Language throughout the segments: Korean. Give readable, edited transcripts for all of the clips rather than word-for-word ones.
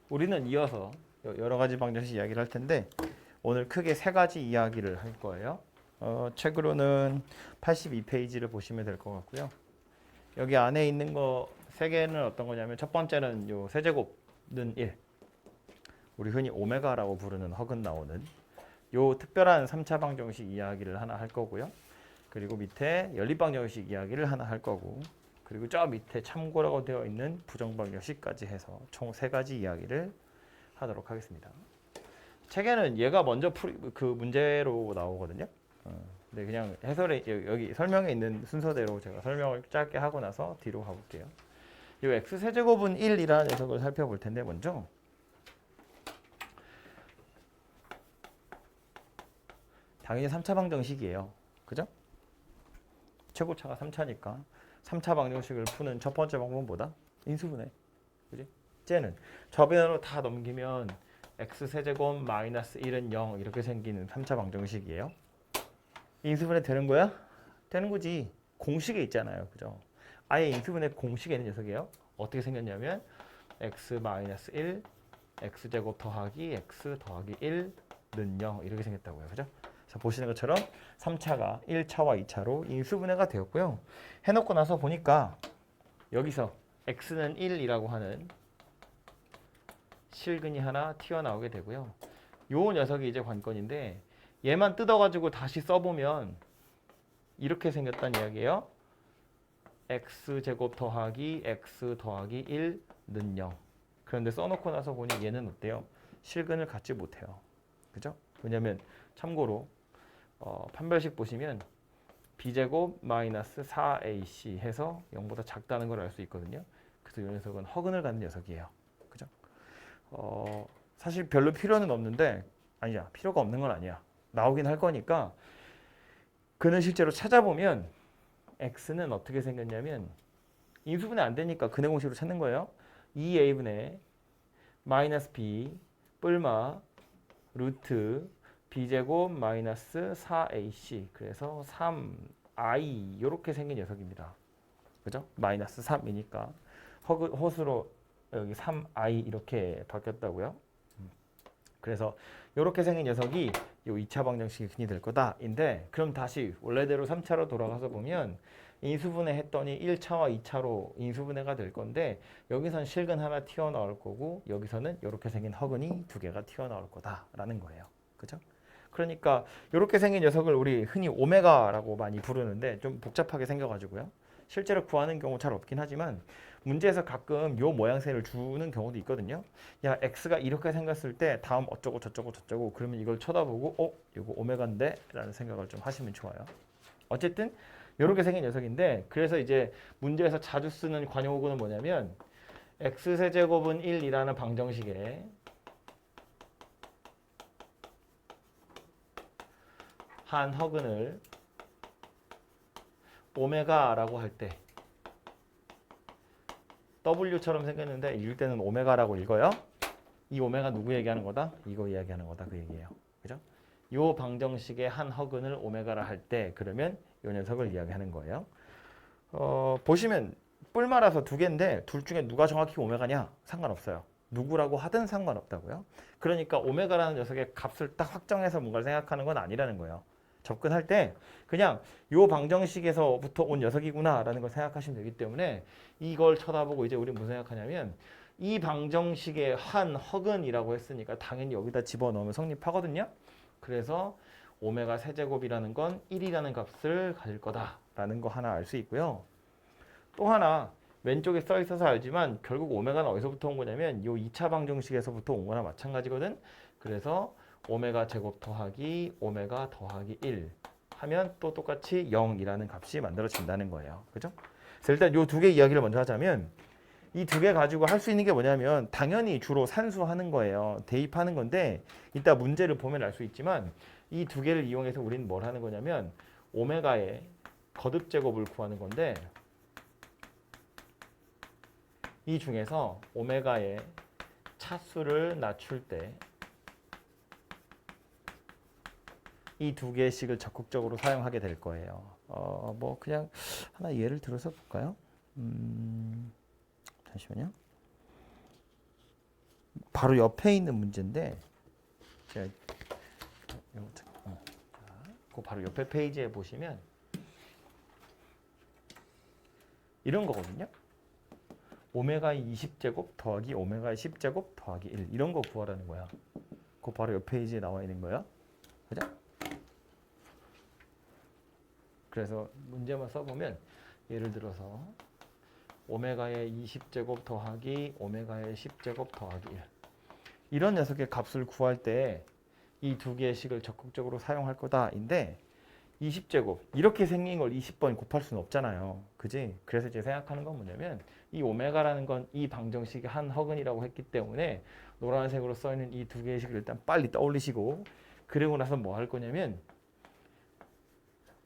우리는 이어서 여러 가지 방정식 이야기를 할 텐데 오늘 크게 세 가지 이야기를 할 거예요. 책으로는 82페이지를 보시면 될 것 같고요. 여기 안에 있는 거 세 개는 어떤 거냐면 첫 번째는 요 세제곱는 1. 우리 흔히 오메가라고 부르는 허근 나오는 요 특별한 3차 방정식 이야기를 하나 할 거고요. 그리고 밑에 연립 방정식 이야기를 하나 할 거고, 그리고 저 밑에 참고라고 되어 있는 부정 방정식까지 해서 총 세 가지 이야기를 하도록 하겠습니다. 책에는 얘가 먼저 그 문제로 나오거든요. 근데 그냥 해설에 여기 설명에 있는 순서대로 제가 설명을 짧게 하고 나서 뒤로 가볼게요. 이 x 세제곱은 1이라는 녀석을 살펴볼 텐데 먼저 당연히 3차 방정식이에요. 그죠? 최고차가 3차니까 3차 방정식을 푸는 첫 번째 방법은 뭐다? 인수분해. 그지? 쟤는 저변으로 다 넘기면 x 세제곱 마이너스 1은 0 이렇게 생기는 3차 방정식이에요. 인수분해 되는 거야? 되는 거지. 공식에 있잖아요. 그죠? 아예 인수분해 공식에 있는 녀석이에요. 어떻게 생겼냐면 x 마이너스 1 x제곱 더하기 x 더하기 1는 0 이렇게 생겼다고요. 그죠? 그래서 보시는 것처럼 3차가 1차와 2차로 인수분해가 되었고요. 해놓고 나서 보니까 여기서 x는 1이라고 하는 실근이 하나 튀어나오게 되고요. 요 녀석이 이제 관건인데 얘만 뜯어가지고 다시 써보면 이렇게 생겼다는 이야기예요. x제곱 더하기 x 더하기 1는 0. 그런데 써놓고 나서 보니 얘는 어때요? 실근을 갖지 못해요. 그죠? 왜냐면 참고로 판별식 보시면 b제곱 마이너스 4ac 해서 0보다 작다는 걸 알 수 있거든요. 그래서 이 녀석은 허근을 갖는 녀석이에요. 그죠? 사실 별로 필요는 없는데 아니야. 필요가 없는 건 아니야. 나오긴 할 거니까 그는 실제로 찾아보면 x는 어떻게 생겼냐면 인수분해 안 되니까 근해 공식으로 찾는 거예요. 2a분의 마이너스 b 뿔마 루트 b제곱 마이너스 4ac 그래서 3i 이렇게 생긴 녀석입니다. 그죠? 마이너스 3이니까 허수로 여기 3i 이렇게 바뀌었다고요. 그래서 이렇게 생긴 녀석이 이 2차 방정식이 근이 될 거다인데 그럼 다시 원래대로 3차로 돌아가서 보면 인수분해 했더니 1차와 2차로 인수분해가 될 건데 여기선 실근 하나 튀어나올 거고 여기서는 이렇게 생긴 허근이 두 개가 튀어나올 거다라는 거예요. 그죠? 그러니까 이렇게 생긴 녀석을 우리 흔히 오메가라고 많이 부르는데 좀 복잡하게 생겨가지고요. 실제로 구하는 경우 잘 없긴 하지만 문제에서 가끔 요 모양새를 주는 경우도 있거든요. 야, x가 이렇게 생겼을 때 다음 어쩌고 저쩌고 저쩌고 그러면 이걸 쳐다보고 이거 오메가인데? 라는 생각을 좀 하시면 좋아요. 어쨌든 이렇게 생긴 녀석인데 그래서 이제 문제에서 자주 쓰는 관용어구는 뭐냐면 x세제곱은 1이라는 방정식에 한 허근을 오메가라고 할 때 W처럼 생겼는데 읽을 때는 오메가라고 읽어요. 이 오메가 누구 얘기하는 거다? 이거 이야기하는 거다 그 얘기예요. 그죠? 요 방정식의 한 허근을 오메가라 할 때 그러면 요 녀석을 이야기하는 거예요. 보시면 뿔마라서 두 개인데 둘 중에 누가 정확히 오메가냐? 상관없어요. 누구라고 하든 상관없다고요. 그러니까 오메가라는 녀석의 값을 딱 확정해서 뭔가를 생각하는 건 아니라는 거예요. 접근할 때 그냥 요 방정식에서부터 온 녀석이구나라는 걸 생각하시면 되기 때문에 이걸 쳐다보고 이제 우리 무슨 생각하냐면 이 방정식의 한 허근이라고 했으니까 당연히 여기다 집어넣으면 성립하거든요. 그래서 오메가 세제곱이라는 건 1이라는 값을 가질 거다라는 거 하나 알 수 있고요. 또 하나 왼쪽에 써 있어서 알지만 결국 오메가는 어디서부터 온 거냐면 이 2차 방정식에서부터 온 거나 마찬가지거든. 그래서 오메가 제곱 더하기 오메가 더하기 1 하면 또 똑같이 0이라는 값이 만들어진다는 거예요. 그죠? 그래서 일단 이 두 개 이야기를 먼저 하자면 이 두 개 가지고 할 수 있는 게 뭐냐면 당연히 주로 산수하는 거예요. 대입하는 건데 이따 문제를 보면 알 수 있지만 이 두 개를 이용해서 우리는 뭘 하는 거냐면 오메가의 거듭 제곱을 구하는 건데 이 중에서 오메가의 차수를 낮출 때 이 두 개씩을 적극적으로 사용하게 될 거예요. 뭐 그냥 하나 예를 들어서 볼까요? 잠시만요. 바로 옆에 있는 문제인데 제가 그 바로 옆에 페이지에 보시면 이런 거거든요. 오메가의 20제곱 더하기 오메가의 10제곱 더하기 1 이런 거 구하라는 거야. 그 바로 옆 페이지에 나와 있는 거야. 그죠? 그래서 문제만 써보면 예를 들어서 오메가의 20제곱 더하기 오메가의 10제곱 더하기 1 이런 녀석의 값을 구할 때 이 두 개의 식을 적극적으로 사용할 거다인데 20제곱 이렇게 생긴 걸 20번 곱할 수는 없잖아요. 그지? 그래서 제가 생각하는 건 뭐냐면 이 오메가라는 건 이 방정식의 한 허근이라고 했기 때문에 노란색으로 써있는 이 두 개의 식을 일단 빨리 떠올리시고 그리고 나서 뭐 할 거냐면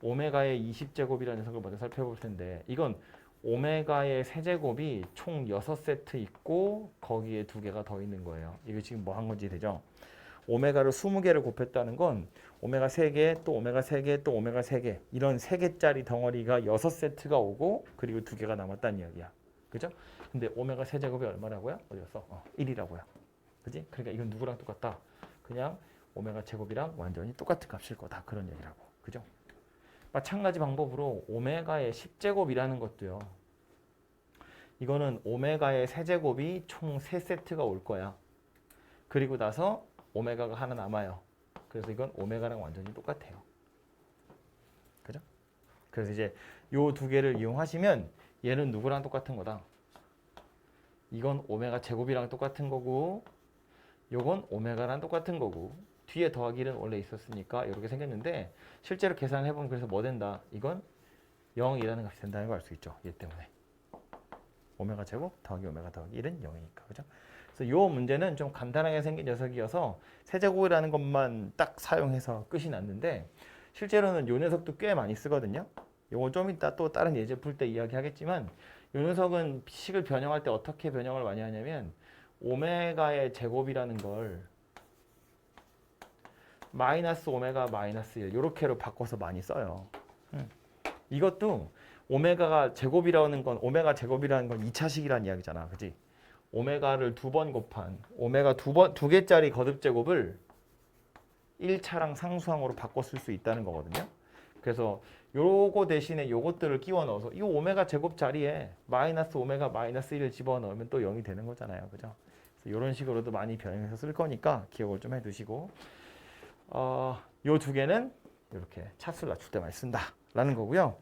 오메가의 20제곱이라는 녀석을 먼저 살펴볼 텐데 이건 오메가의 세제곱이 총 6세트 있고 거기에 2개가 더 있는 거예요. 이거 지금 뭐 한 건지 되죠? 오메가를 20개를 곱했다는 건 오메가 3개, 또 오메가 3개, 또 오메가 3개 이런 3개짜리 덩어리가 6세트가 오고 그리고 2개가 남았다는 이야기야. 그죠? 근데 오메가 세제곱이 얼마라고요? 어디였어? 1이라고요. 그지? 그러니까 이건 누구랑 똑같다? 그냥 오메가 제곱이랑 완전히 똑같은 값일 거다. 그런 얘기라고. 그죠? 마찬가지 방법으로 오메가의 10제곱이라는 것도요. 이거는 오메가의 세제곱이 총 3세트가 올 거야. 그리고 나서 오메가가 하나 남아요. 그래서 이건 오메가랑 완전히 똑같아요. 그죠? 그래서 이제 요 두 개를 이용하시면 얘는 누구랑 똑같은 거다? 이건 오메가 제곱이랑 똑같은 거고 요건 오메가랑 똑같은 거고 뒤에 더하기 1은 원래 있었으니까 이렇게 생겼는데 실제로 계산을 해보면 그래서 뭐 된다? 이건 0이라는 값이 된다는 걸 알 수 있죠. 얘 때문에. 오메가 제곱 더하기 오메가 더하기 1은 0이니까. 그죠? 그래서 요 문제는 좀 간단하게 생긴 녀석이어서 세제곱이라는 것만 딱 사용해서 끝이 났는데 실제로는 요 녀석도 꽤 많이 쓰거든요. 요거 좀 이따 또 다른 예제 풀 때 이야기하겠지만 요 녀석은 식을 변형할 때 어떻게 변형을 많이 하냐면 오메가의 제곱이라는 걸 마이너스 오메가 마이너스 1 요렇게로 바꿔서 많이 써요. 이것도 오메가 제곱이라는 건 2차식이라는 이야기잖아. 그지? 오메가를 2번 곱한 오메가 2개짜리 거듭제곱을 1차랑 상수항으로 바꿔 쓸 수 있다는 거거든요. 그래서 요거 대신에 요것들을 끼워 넣어서 이 오메가 제곱 자리에 마이너스 오메가 마이너스 1을 집어넣으면 또 0이 되는 거잖아요. 그죠? 그래서 이런 식으로도 많이 변형해서 쓸 거니까 기억을 좀 해두시고 요 두 개는 이렇게 차수를 낮출 때 많이 쓴다라는 거고요.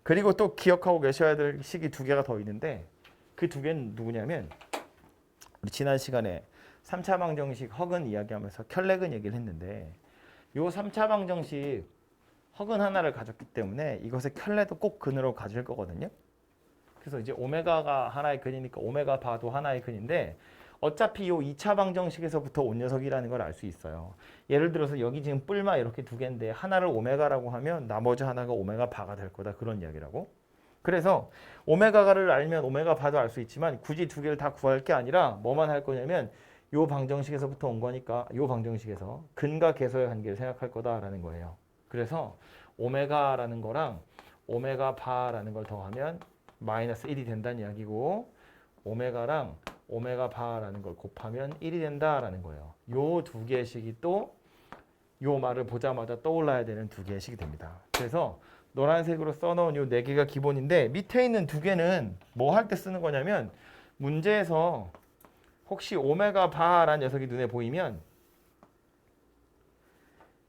그리고 또 기억하고 계셔야 될 식이 2개가 더 있는데 그 2개는 누구냐면 우리 지난 시간에 3차 방정식 허근 이야기하면서 켤레근 얘기를 했는데 요 3차 방정식 허근 하나를 가졌기 때문에 이것의 켤레도 꼭 근으로 가질 거거든요. 그래서 이제 오메가가 하나의 근이니까 오메가 바도 하나의 근인데 어차피 요 2차 방정식에서부터 온 녀석이라는 걸 알 수 있어요. 예를 들어서 여기 지금 뿔마 이렇게 2개인데 하나를 오메가라고 하면 나머지 하나가 오메가 바가 될 거다. 그런 이야기라고. 그래서 오메가를 알면 오메가 바도 알 수 있지만 굳이 2개를 다 구할 게 아니라 뭐만 할 거냐면 요 방정식에서부터 온 거니까 요 방정식에서 근과 계소의 관계를 생각할 거다라는 거예요. 그래서 오메가라는 거랑 오메가 바라는 걸 더하면 마이너스 1이 된다는 이야기고 오메가랑 오메가 바라는 걸 곱하면 1이 된다라는 거예요. 요 2개의 식이 또 요 말을 보자마자 떠올라야 되는 2개의 식이 됩니다. 그래서 노란색으로 써놓은 요 4개가 기본인데 밑에 있는 2개는 뭐 할 때 쓰는 거냐면 문제에서 혹시 오메가 바라는 녀석이 눈에 보이면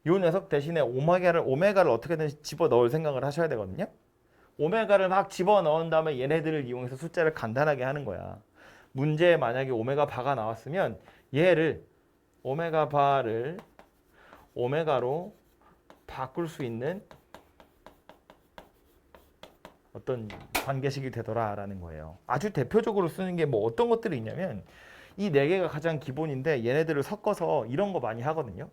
요 녀석 대신에 오메가를 어떻게든 집어넣을 생각을 하셔야 되거든요. 오메가를 막 집어넣은 다음에 얘네들을 이용해서 숫자를 간단하게 하는 거야. 문제에 만약에 오메가 바가 나왔으면 얘를 오메가 바를 오메가로 바꿀 수 있는 어떤 관계식이 되더라라는 거예요. 아주 대표적으로 쓰는 게 뭐 어떤 것들이 있냐면 이 4개가 가장 기본인데 얘네들을 섞어서 이런 거 많이 하거든요.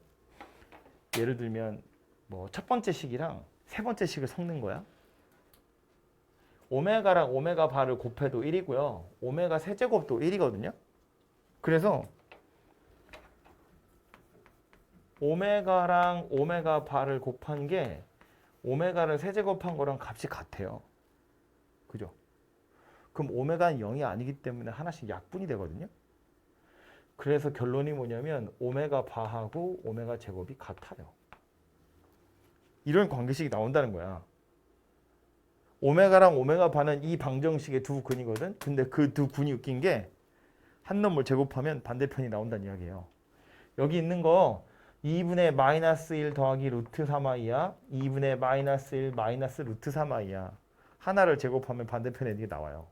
예를 들면 뭐 첫 번째 식이랑 세 번째 식을 섞는 거야. 오메가랑 오메가 바를 곱해도 1이고요. 오메가 세제곱도 1이거든요. 그래서 오메가랑 오메가 바를 곱한 게 오메가를 세제곱한 거랑 값이 같아요. 그죠? 그럼 오메가는 0이 아니기 때문에 하나씩 약분이 되거든요. 그래서 결론이 뭐냐면 오메가 바하고 오메가 제곱이 같아요. 이런 관계식이 나온다는 거야. 오메가랑 오메가 바는 이 방정식의 두 근이거든. 근데 그 두 근이 웃긴 게 한 놈을 제곱하면 반대편이 나온다는 이야기예요. 여기 있는 거 2분의 마이너스 1 더하기 루트 3i야. 2분의 마이너스 1 마이너스 루트 3i야. 하나를 제곱하면 반대편에 이게 나와요.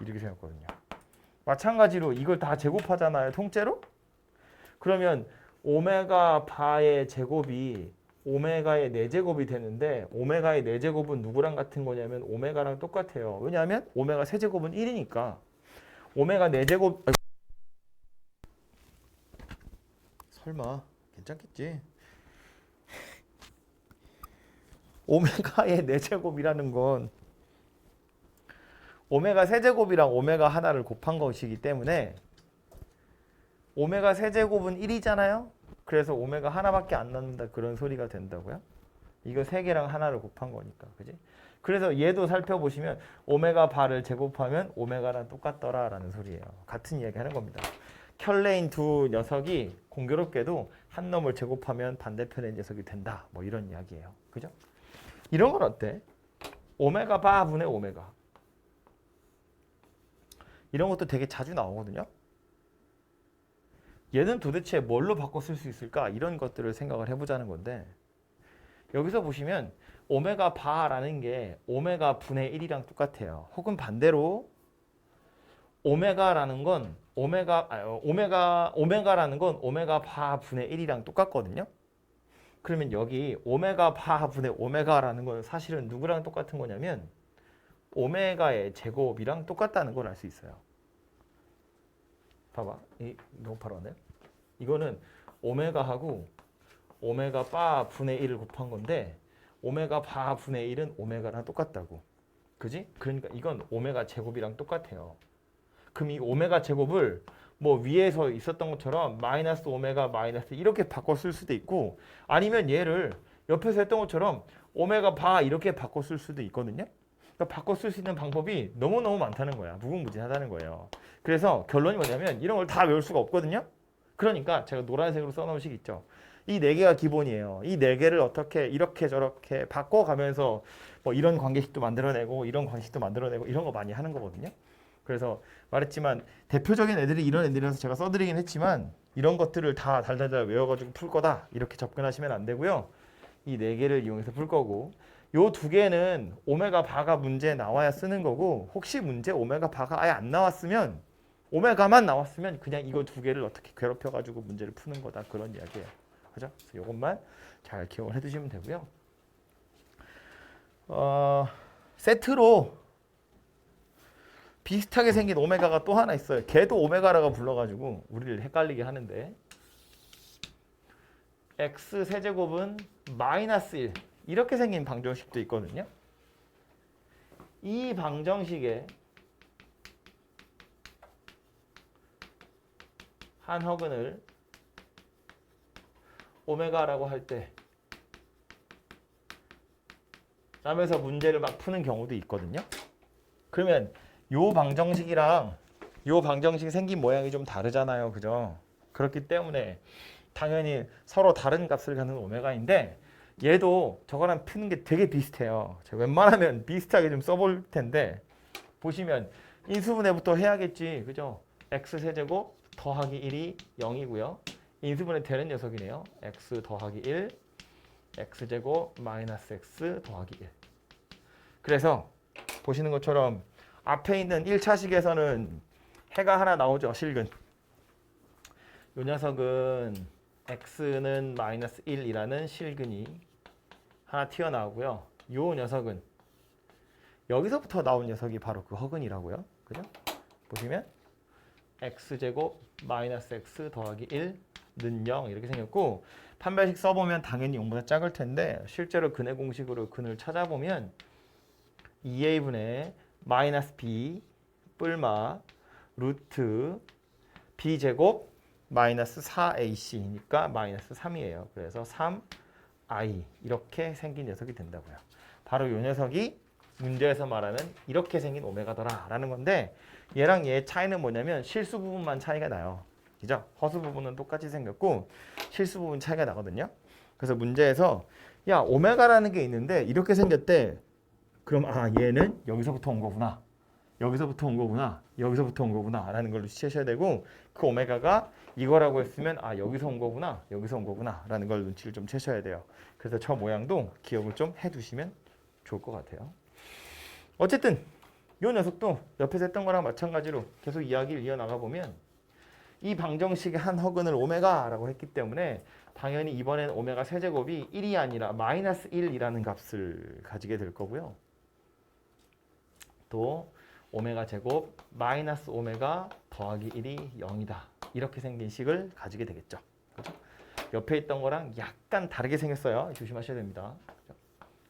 이렇게 생겼거든요. 마찬가지로 이걸 다 제곱하잖아요. 통째로? 그러면 오메가 바의 제곱이 오메가의 4제곱이 되는데 오메가의 4제곱은 누구랑 같은 거냐면 오메가랑 똑같아요. 왜냐하면 오메가 세제곱은 1이니까 오메가 4제곱 설마 괜찮겠지? 오메가의 4제곱이라는 건 오메가 세제곱이랑 오메가 하나를 곱한 것이기 때문에 오메가 세제곱은 1이잖아요. 그래서 오메가 하나밖에 안 남는다 그런 소리가 된다고요. 이거 3개랑 하나를 곱한 거니까. 그지? 그래서 얘도 살펴보시면 오메가 바를 제곱하면 오메가랑 똑같더라 라는 소리예요. 같은 이야기 하는 겁니다. 켤레인 두 녀석이 공교롭게도 한 놈을 제곱하면 반대편의 녀석이 된다. 뭐 이런 이야기예요. 그죠? 이런 건 어때? 오메가 바 분의 오메가. 이런 것도 되게 자주 나오거든요. 얘는 도대체 뭘로 바꿔 쓸 수 있을까? 이런 것들을 생각을 해보자는 건데 여기서 보시면 오메가 바라는 게 오메가 분의 1이랑 똑같아요. 혹은 반대로 오메가라는 건 오메가라는 건 오메가 바 분의 1이랑 똑같거든요. 그러면 여기 오메가 바 분의 오메가라는 건 사실은 누구랑 똑같은 거냐면 오메가의 제곱이랑 똑같다는 걸 알 수 있어요. 봐봐. 너무 바로 왔네요. 이거는 오메가하고 오메가 바 분의 1을 곱한 건데 오메가 바 분의 1은 오메가랑 똑같다고. 그지? 그러니까 이건 오메가 제곱이랑 똑같아요. 그럼 이 오메가 제곱을 뭐 위에서 있었던 것처럼 마이너스 오메가 마이너스 이렇게 바꿔 쓸 수도 있고 아니면 얘를 옆에서 했던 것처럼 오메가 바 이렇게 바꿔 쓸 수도 있거든요. 그러니까 바꿔 쓸 수 있는 방법이 너무너무 많다는 거야. 무궁무진하다는 거예요. 그래서 결론이 뭐냐면 이런 걸 다 외울 수가 없거든요. 그러니까 제가 노란색으로 써놓은 식 있죠. 이 4개가 기본이에요. 이 4개를 어떻게 이렇게 저렇게 바꿔가면서 뭐 이런 관계식도 만들어내고 이런 관계식도 만들어내고 이런 거 많이 하는 거거든요. 그래서 말했지만 대표적인 애들이 이런 애들이라서 제가 써드리긴 했지만 이런 것들을 다 달달달 외워가지고 풀 거다 이렇게 접근하시면 안 되고요. 이 4개를 이용해서 풀 거고 요 2개는 오메가 바가 문제에 나와야 쓰는 거고 혹시 문제 오메가 바가 아예 안 나왔으면 오메가만 나왔으면 그냥 이거 2개를 어떻게 괴롭혀가지고 문제를 푸는 거다 그런 이야기예요. 그죠? 그래서 이것만 잘 기억을 해두시면 되고요. 세트로 비슷하게 생긴 오메가가 또 하나 있어요. 걔도 오메가라고 불러가지고 우리를 헷갈리게 하는데 x 세제곱은 마이너스 1 이렇게 생긴 방정식도 있거든요. 이 방정식에 한 허근을 오메가라고 할 때 라면서 문제를 막 푸는 경우도 있거든요. 그러면 요 방정식이랑 요 방정식이 생긴 모양이 좀 다르잖아요. 그죠? 그렇기 때문에 당연히 서로 다른 값을 갖는 오메가인데 얘도 저거랑 푸는 게 되게 비슷해요. 제가 웬만하면 비슷하게 좀 써볼 텐데 보시면 인수분해부터 해야겠지. 그죠? x세제곱 더하기 1이 0이고요. 인수분해 되는 녀석이네요. x 더하기 1 x제곱 마이너스 x 더하기 1. 그래서 보시는 것처럼 앞에 있는 1차식에서는 해가 하나 나오죠. 실근. 이 녀석은 x는 마이너스 1이라는 실근이 하나 튀어나오고요. 이 녀석은 여기서부터 나온 녀석이 바로 그 허근이라고요. 그죠? 보시면 x제곱 마이너스 x 더하기 1는 0 이렇게 생겼고 판별식 써보면 당연히 0보다 작을 텐데 실제로 근의 공식으로 근을 찾아보면 2a분의 마이너스 b 뿔마 루트 b제곱 마이너스 4ac니까 마이너스 3이에요. 그래서 3i 이렇게 생긴 녀석이 된다고요. 바로 이 녀석이 문제에서 말하는 이렇게 생긴 오메가더라 라는 건데 얘랑 얘의 차이는 뭐냐면 실수 부분만 차이가 나요. 그죠? 허수 부분은 똑같이 생겼고 실수 부분 차이가 나거든요. 그래서 문제에서 야 오메가라는 게 있는데 이렇게 생겼대. 그럼 아 얘는 여기서부터 온 거구나. 여기서부터 온 거구나. 여기서부터 온 거구나. 라는 걸 눈치채셔야 되고 그 오메가가 이거라고 했으면 아 여기서 온 거구나. 여기서 온 거구나. 라는 걸 눈치를 좀 채셔야 돼요. 그래서 저 모양도 기억을 좀 해두시면 좋을 것 같아요. 어쨌든 이 녀석도 옆에서 했던 거랑 마찬가지로 계속 이야기를 이어나가 보면 이 방정식의 한 허근을 오메가라고 했기 때문에 당연히 이번엔 오메가 세제곱이 1이 아니라 마이너스 1이라는 값을 가지게 될 거고요. 또 오메가 제곱 마이너스 오메가 더하기 1이 0이다. 이렇게 생긴 식을 가지게 되겠죠. 그렇죠? 옆에 있던 거랑 약간 다르게 생겼어요. 조심하셔야 됩니다. 그래서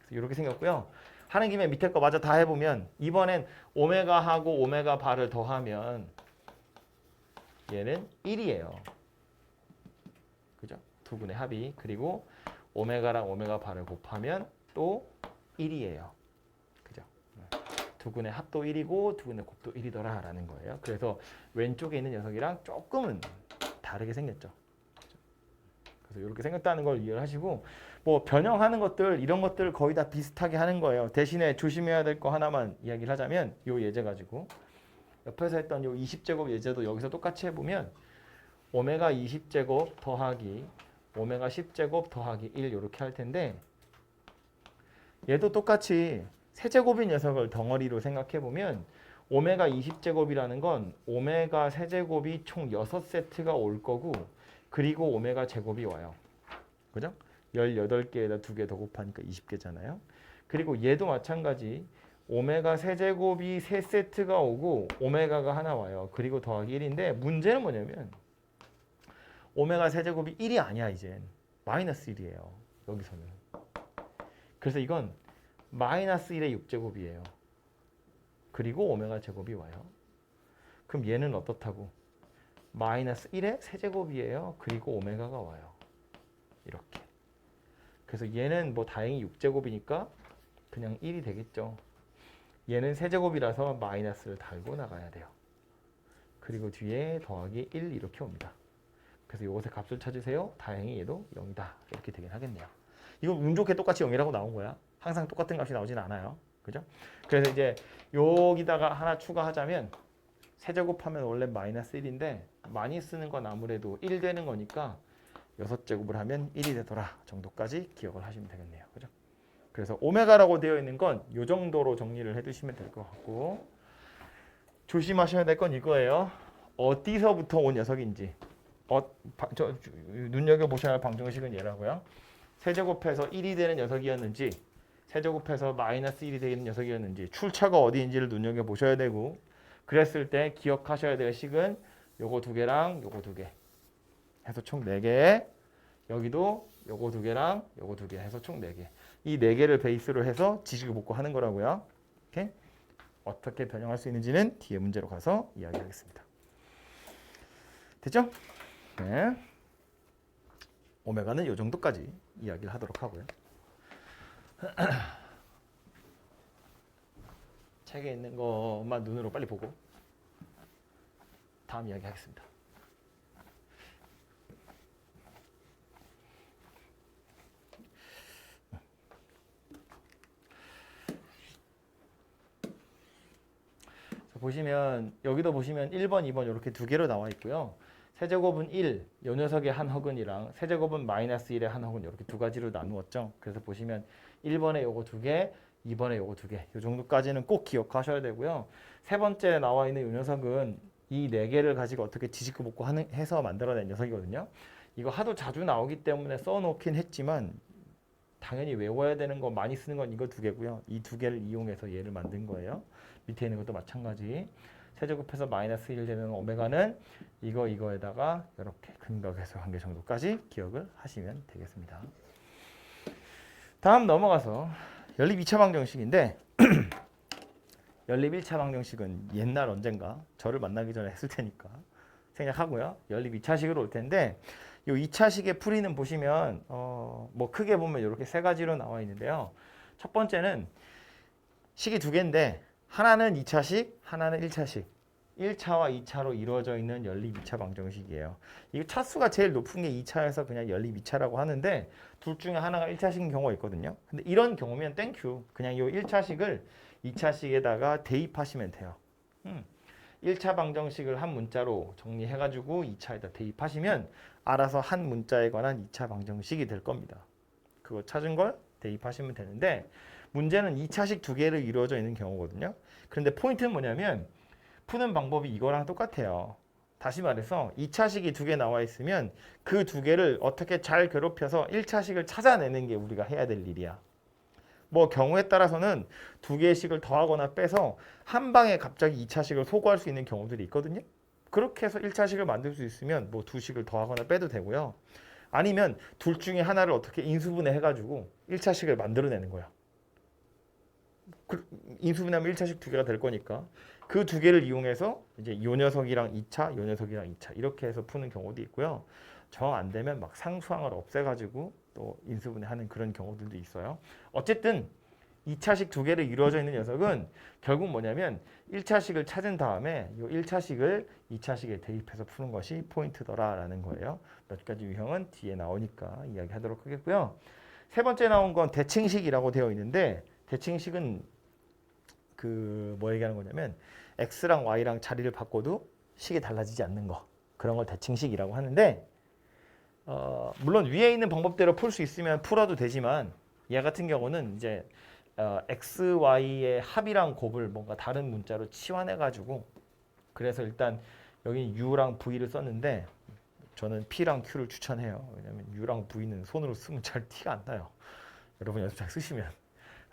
이렇게 생겼고요. 하는 김에 밑에 거 마저 다 해보면 이번엔 오메가하고 오메가 바를 더하면 얘는 1이에요. 그죠? 두 분의 합이. 그리고 오메가랑 오메가 바를 곱하면 또 1이에요. 그죠? 두 분의 합도 1이고 두 분의 곱도 1이더라 라는 거예요. 그래서 왼쪽에 있는 녀석이랑 조금은 다르게 생겼죠. 그래서 이렇게 생겼다는 걸 이해를 하시고 뭐 변형하는 것들 이런 것들 거의 다 비슷하게 하는 거예요. 대신에 조심해야 될 거 하나만 이야기를 하자면 요 예제 가지고 옆에서 했던 요 20제곱 예제도 여기서 똑같이 해보면 오메가 20제곱 더하기 오메가 10제곱 더하기 1 이렇게 할 텐데 얘도 똑같이 세제곱인 녀석을 덩어리로 생각해보면 오메가 20제곱이라는 건 오메가 세제곱이 총 6세트가 올 거고 그리고 오메가 제곱이 와요. 그죠? 18개에다 2개 더 곱하니까 20개잖아요. 그리고 얘도 마찬가지 오메가 세제곱이 3세트가 오고 오메가가 하나 와요. 그리고 더하기 1인데 문제는 뭐냐면 오메가 세제곱이 1이 아니야 이젠. 마이너스 1이에요. 여기서는. 그래서 이건 마이너스 1의 6제곱이에요. 그리고 오메가 제곱이 와요. 그럼 얘는 어떻다고? 마이너스 1의 세제곱이에요. 그리고 오메가가 와요. 이렇게. 그래서 얘는 뭐 다행히 6제곱이니까 그냥 1이 되겠죠. 얘는 세제곱이라서 마이너스를 달고 나가야 돼요. 그리고 뒤에 더하기 1 이렇게 옵니다. 그래서 이것의 값을 찾으세요. 다행히 얘도 0이다. 이렇게 되긴 하겠네요. 이건 운 좋게 똑같이 0이라고 나온 거야. 항상 똑같은 값이 나오진 않아요. 그죠? 그래서 이제 여기다가 하나 추가하자면 세제곱하면 원래 마이너스 1인데 많이 쓰는 건 아무래도 1 되는 거니까 6제곱을 하면 1이 되더라 정도까지 기억을 하시면 되겠네요. 그죠? 그래서 오메가라고 되어 있는 건 이 정도로 정리를 해두시면 될 것 같고 조심하셔야 될 건 이거예요. 어디서부터 온 녀석인지 눈여겨보셔야 할 방정식은 얘라고요. 세제곱해서 1이 되는 녀석이었는지 세제곱해서 마이너스 1이 되는 녀석이었는지 출처가 어디인지를 눈여겨보셔야 되고 그랬을 때 기억하셔야 될 식은 요거 2개랑 요거 2개 해서 총 4개 여기도 요거 2개랑 요거 2개 해서 총 4개 이 4개를 베이스로 해서 지식을 복구 하는 거라고요. 오케이? 어떻게 변형할 수 있는지는 뒤에 문제로 가서 이야기하겠습니다. 됐죠? 네. 오메가는 이 정도까지 이야기를 하도록 하고요. 책에 있는 것만 눈으로 빨리 보고 다음 이야기 하겠습니다. 보시면 여기도 보시면 1번, 2번 이렇게 2개로 나와 있고요. 세제곱은 1, 요 녀석의 한 허근이랑 세제곱은 마이너스 1의 한 허근 이렇게 2가지로 나누었죠. 그래서 보시면 1번에 요거 2개, 2번에 요거 2개 요 정도까지는 꼭 기억하셔야 되고요. 세 번째 나와 있는 요 녀석은 이 4개를 가지고 어떻게 지식구 복구 해서 만들어낸 녀석이거든요. 이거 하도 자주 나오기 때문에 써놓긴 했지만 당연히 외워야 되는 거 많이 쓰는 건 이거 2개고요. 이 2개를 이용해서 얘를 만든 거예요. 밑에 있는 것도 마찬가지. 세제곱해서 마이너스 1 되는 오메가는 이거에다가 이렇게 근각에서 관계 정도까지 기억을 하시면 되겠습니다. 다음 넘어가서 연립 2차 방정식인데 연립 1차 방정식은 옛날 언젠가 저를 만나기 전에 했을 테니까 생략하고요. 연립 2차식으로 올 텐데 이 2차식의 풀이는 보시면 뭐 크게 보면 이렇게 3가지로 나와 있는데요. 첫 번째는 식이 2개인데 하나는 2차식, 하나는 1차식. 1차와 2차로 이루어져 있는 연립 2차 방정식이에요. 이 차수가 제일 높은 게 2차여서 그냥 연립 2차라고 하는데 둘 중에 하나가 1차식인 경우가 있거든요. 근데 이런 경우면 땡큐. 그냥 이 1차식을 2차식에다가 대입하시면 돼요. 1차 방정식을 한 문자로 정리해가지고 2차에다 대입하시면 알아서 한 문자에 관한 2차 방정식이 될 겁니다. 그거 찾은 걸 대입하시면 되는데 문제는 2차식 두 개를 이루어져 있는 경우거든요. 그런데 포인트는 뭐냐면 푸는 방법이 이거랑 똑같아요. 다시 말해서 2차식이 두 개 나와 있으면 그 두 개를 어떻게 잘 괴롭혀서 1차식을 찾아내는 게 우리가 해야 될 일이야. 뭐 경우에 따라서는 두 개의 식을 더하거나 빼서 한 방에 갑자기 2차식을 소거할 수 있는 경우들이 있거든요. 그렇게 해서 1차식을 만들 수 있으면 뭐 두 식을 더하거나 빼도 되고요. 아니면 둘 중에 하나를 어떻게 인수분해 해가지고 1차식을 만들어내는 거야. 인수분해하면 1차식 두 개가 될 거니까 그 두 개를 이용해서 이제 요 녀석이랑 2차, 요 녀석이랑 2차 이렇게 해서 푸는 경우도 있고요. 정 안 되면 막 상수항을 없애가지고 또 인수분해하는 그런 경우들도 있어요. 어쨌든 2차식 두 개를 이루어져 있는 녀석은 결국 뭐냐면 1차식을 찾은 다음에 이 1차식을 2차식에 대입해서 푸는 것이 포인트더라라는 거예요. 몇 가지 유형은 뒤에 나오니까 이야기하도록 하겠고요. 세 번째 나온 건 대칭식이라고 되어 있는데 대칭식은 그 뭐 얘기하는 거냐면 x랑 y랑 자리를 바꿔도 식이 달라지지 않는 거 그런 걸 대칭식이라고 하는데 물론 위에 있는 방법대로 풀 수 있으면 풀어도 되지만 얘 같은 경우는 이제 x, y의 합이랑 곱을 뭔가 다른 문자로 치환해가지고 그래서 일단 여기 u랑 v를 썼는데 저는 p랑 q를 추천해요. 왜냐면 u랑 v는 손으로 쓰면 잘 티가 안 나요. 여러분 연습 잘 쓰시면.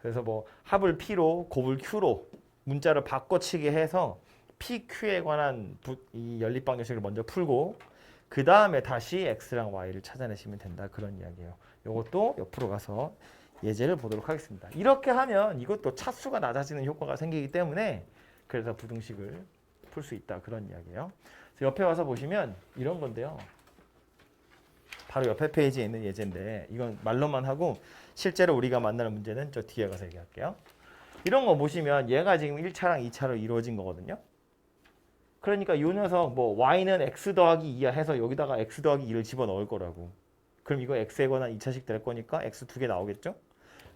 그래서 뭐 합을 p로 곱을 q로 문자를 바꿔치기 해서 pq에 관한 이 연립 방정식을 먼저 풀고 그 다음에 다시 x랑 y를 찾아내시면 된다 그런 이야기예요. 이것도 옆으로 가서 예제를 보도록 하겠습니다. 이렇게 하면 이것도 차수가 낮아지는 효과가 생기기 때문에 그래서 부등식을 풀 수 있다 그런 이야기예요. 그래서 옆에 와서 보시면 이런 건데요. 바로 옆에 페이지에 있는 예제인데 이건 말로만 하고 실제로 우리가 만나는 문제는 저 뒤에 가서 얘기할게요. 이런 거 보시면 얘가 지금 1차랑 2차로 이루어진 거거든요. 그러니까 이 녀석 뭐 y는 x 더하기 2야 해서 여기다가 x 더하기 2를 집어넣을 거라고. 그럼 이거 x에 관한 2차식 될 거니까 x 두 개 나오겠죠?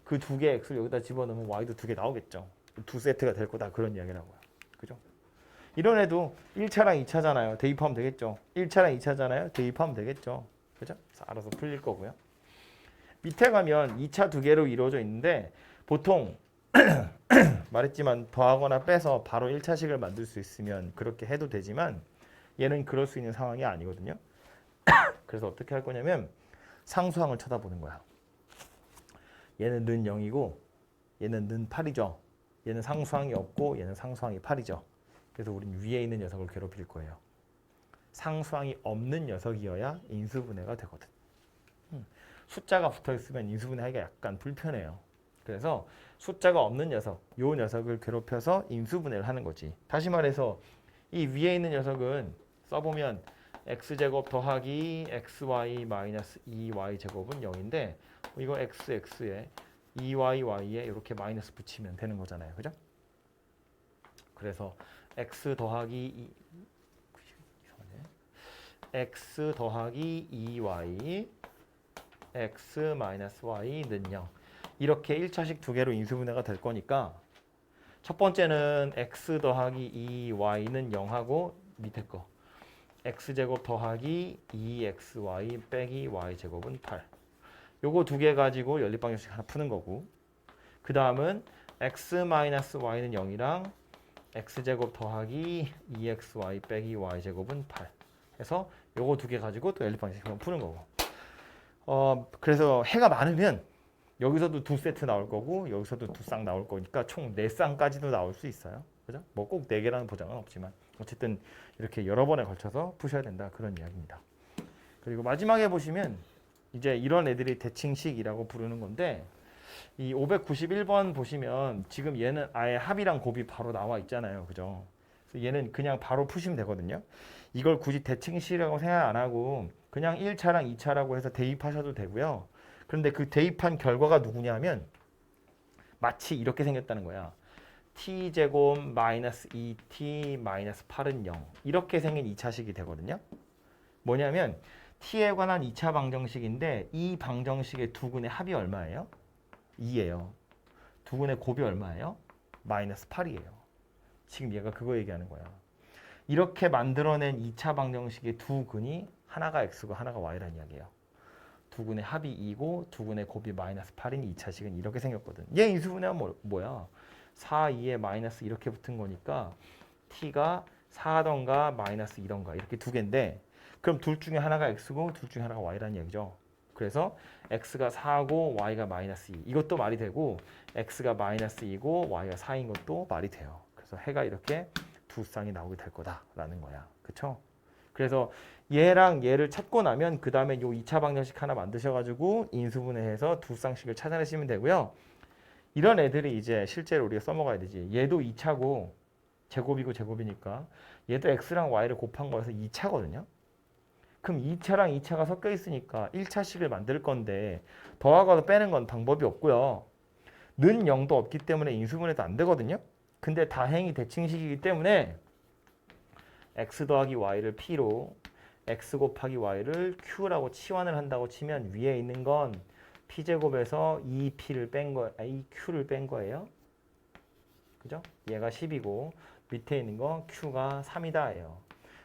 그 두 개 x를 여기다 집어넣으면 y도 두 개 나오겠죠. 두 세트가 될 거다 그런 이야기라고요. 그죠? 이런 애도 1차랑 2차잖아요. 대입하면 되겠죠. 1차랑 2차잖아요. 대입하면 되겠죠. 그죠? 그래서 알아서 풀릴 거고요. 밑에 가면 2차 두 개로 이루어져 있는데 보통 말했지만 더하거나 빼서 바로 1차식을 만들 수 있으면 그렇게 해도 되지만 얘는 그럴 수 있는 상황이 아니거든요. 그래서 어떻게 할 거냐면 상수항을 쳐다보는 거야. 얘는 는 0이고 얘는 는 8이죠. 얘는 상수항이 없고 얘는 상수항이 8이죠. 그래서 우린 위에 있는 녀석을 괴롭힐 거예요. 상수항이 없는 녀석이어야 인수분해가 되거든. 숫자가 붙어있으면 인수분해하기가 약간 불편해요. 그래서 숫자가 없는 녀석, 요 녀석을 괴롭혀서 인수분해를 하는 거지. 다시 말해서 이 위에 있는 녀석은 써보면 x제곱 더하기 xy 마이너스 2y제곱은 0인데 이거 xx에 2yy,y에 이렇게 마이너스 붙이면 되는 거잖아요. 그죠? 그래서 x 더하기 x 더하기 2y x 마이너스 y는 0 이렇게 1차식 두 개로 인수분해가 될 거니까 첫 번째는 x 더하기 2y는 0하고 밑에 거 x제곱 더하기 2xy 빼기 y제곱은 8 요거 두 개 가지고 연립방정식 하나 푸는 거고 그 다음은 x 마이너스 y는 0이랑 x제곱 더하기 2xy 빼기 y제곱은 8 해서 요거 두 개 가지고 또 연립방정식 한번 푸는 거고 그래서 해가 많으면 여기서도 두 세트 나올 거고 여기서도 두 쌍 나올 거니까 총 네 쌍까지도 나올 수 있어요. 그죠? 뭐 꼭 네 개라는 보장은 없지만 어쨌든 이렇게 여러 번에 걸쳐서 푸셔야 된다 그런 이야기입니다. 그리고 마지막에 보시면 이제 이런 애들이 대칭식이라고 부르는 건데 이 591번 보시면 지금 얘는 아예 합이랑 곱이 바로 나와 있잖아요. 그죠? 그래서 얘는 그냥 바로 푸시면 되거든요. 이걸 굳이 대칭식이라고 생각 안 하고 그냥 1차랑 2차라고 해서 대입하셔도 되고요. 그런데 그 대입한 결과가 누구냐 하면 마치 이렇게 생겼다는 거야. t제곱 마이너스 2t 마이너스 8은 0 이렇게 생긴 2차식이 되거든요. 뭐냐면 t에 관한 2차 방정식인데 이 방정식의 두 근의 합이 얼마예요? 2예요. 두 근의 곱이 얼마예요? 마이너스 8이에요. 지금 얘가 그거 얘기하는 거야. 이렇게 만들어낸 2차 방정식의 두 근이 하나가 x고 하나가 y라는 이야기예요. 두 근의 합이 2고 두 근의 곱이 마이너스 8인 2차식은 이렇게 생겼거든. 얘 인수분해하면 뭐야? 4, 2에 마이너스 이렇게 붙은 거니까 t가 4던가 마이너스 2던가 이렇게 두 개인데 그럼 둘 중에 하나가 x고 둘 중에 하나가 y라는 얘기죠. 그래서 x가 4고 y가 마이너스 2 이것도 말이 되고 x가 마이너스 2고 y가 4인 것도 말이 돼요. 그래서 해가 이렇게 두 쌍이 나오게 될 거다라는 거야. 그렇죠? 그래서 얘랑 얘를 찾고 나면 그 다음에 요 2차 방정식 하나 만드셔가지고 인수분해해서 두 쌍씩을 찾아내시면 되고요. 이런 애들이 이제 실제로 우리가 써먹어야 되지. 얘도 2차고 제곱이고 제곱이니까 얘도 x랑 y를 곱한 거라서 2차거든요. 그럼 2차랑 2차가 섞여 있으니까 1차식을 만들 건데 더하거나 빼는 건 방법이 없고요. 는 0도 없기 때문에 인수분해도 안 되거든요. 근데 다행히 대칭식이기 때문에 x 더하기 y를 p로 x 곱하기 y를 q라고 치환을 한다고 치면 위에 있는 건 p제곱에서 2p를 뺀 거, 2q를 뺀 거예요. 그죠? 얘가 10이고 밑에 있는 건 q가 3이다예요.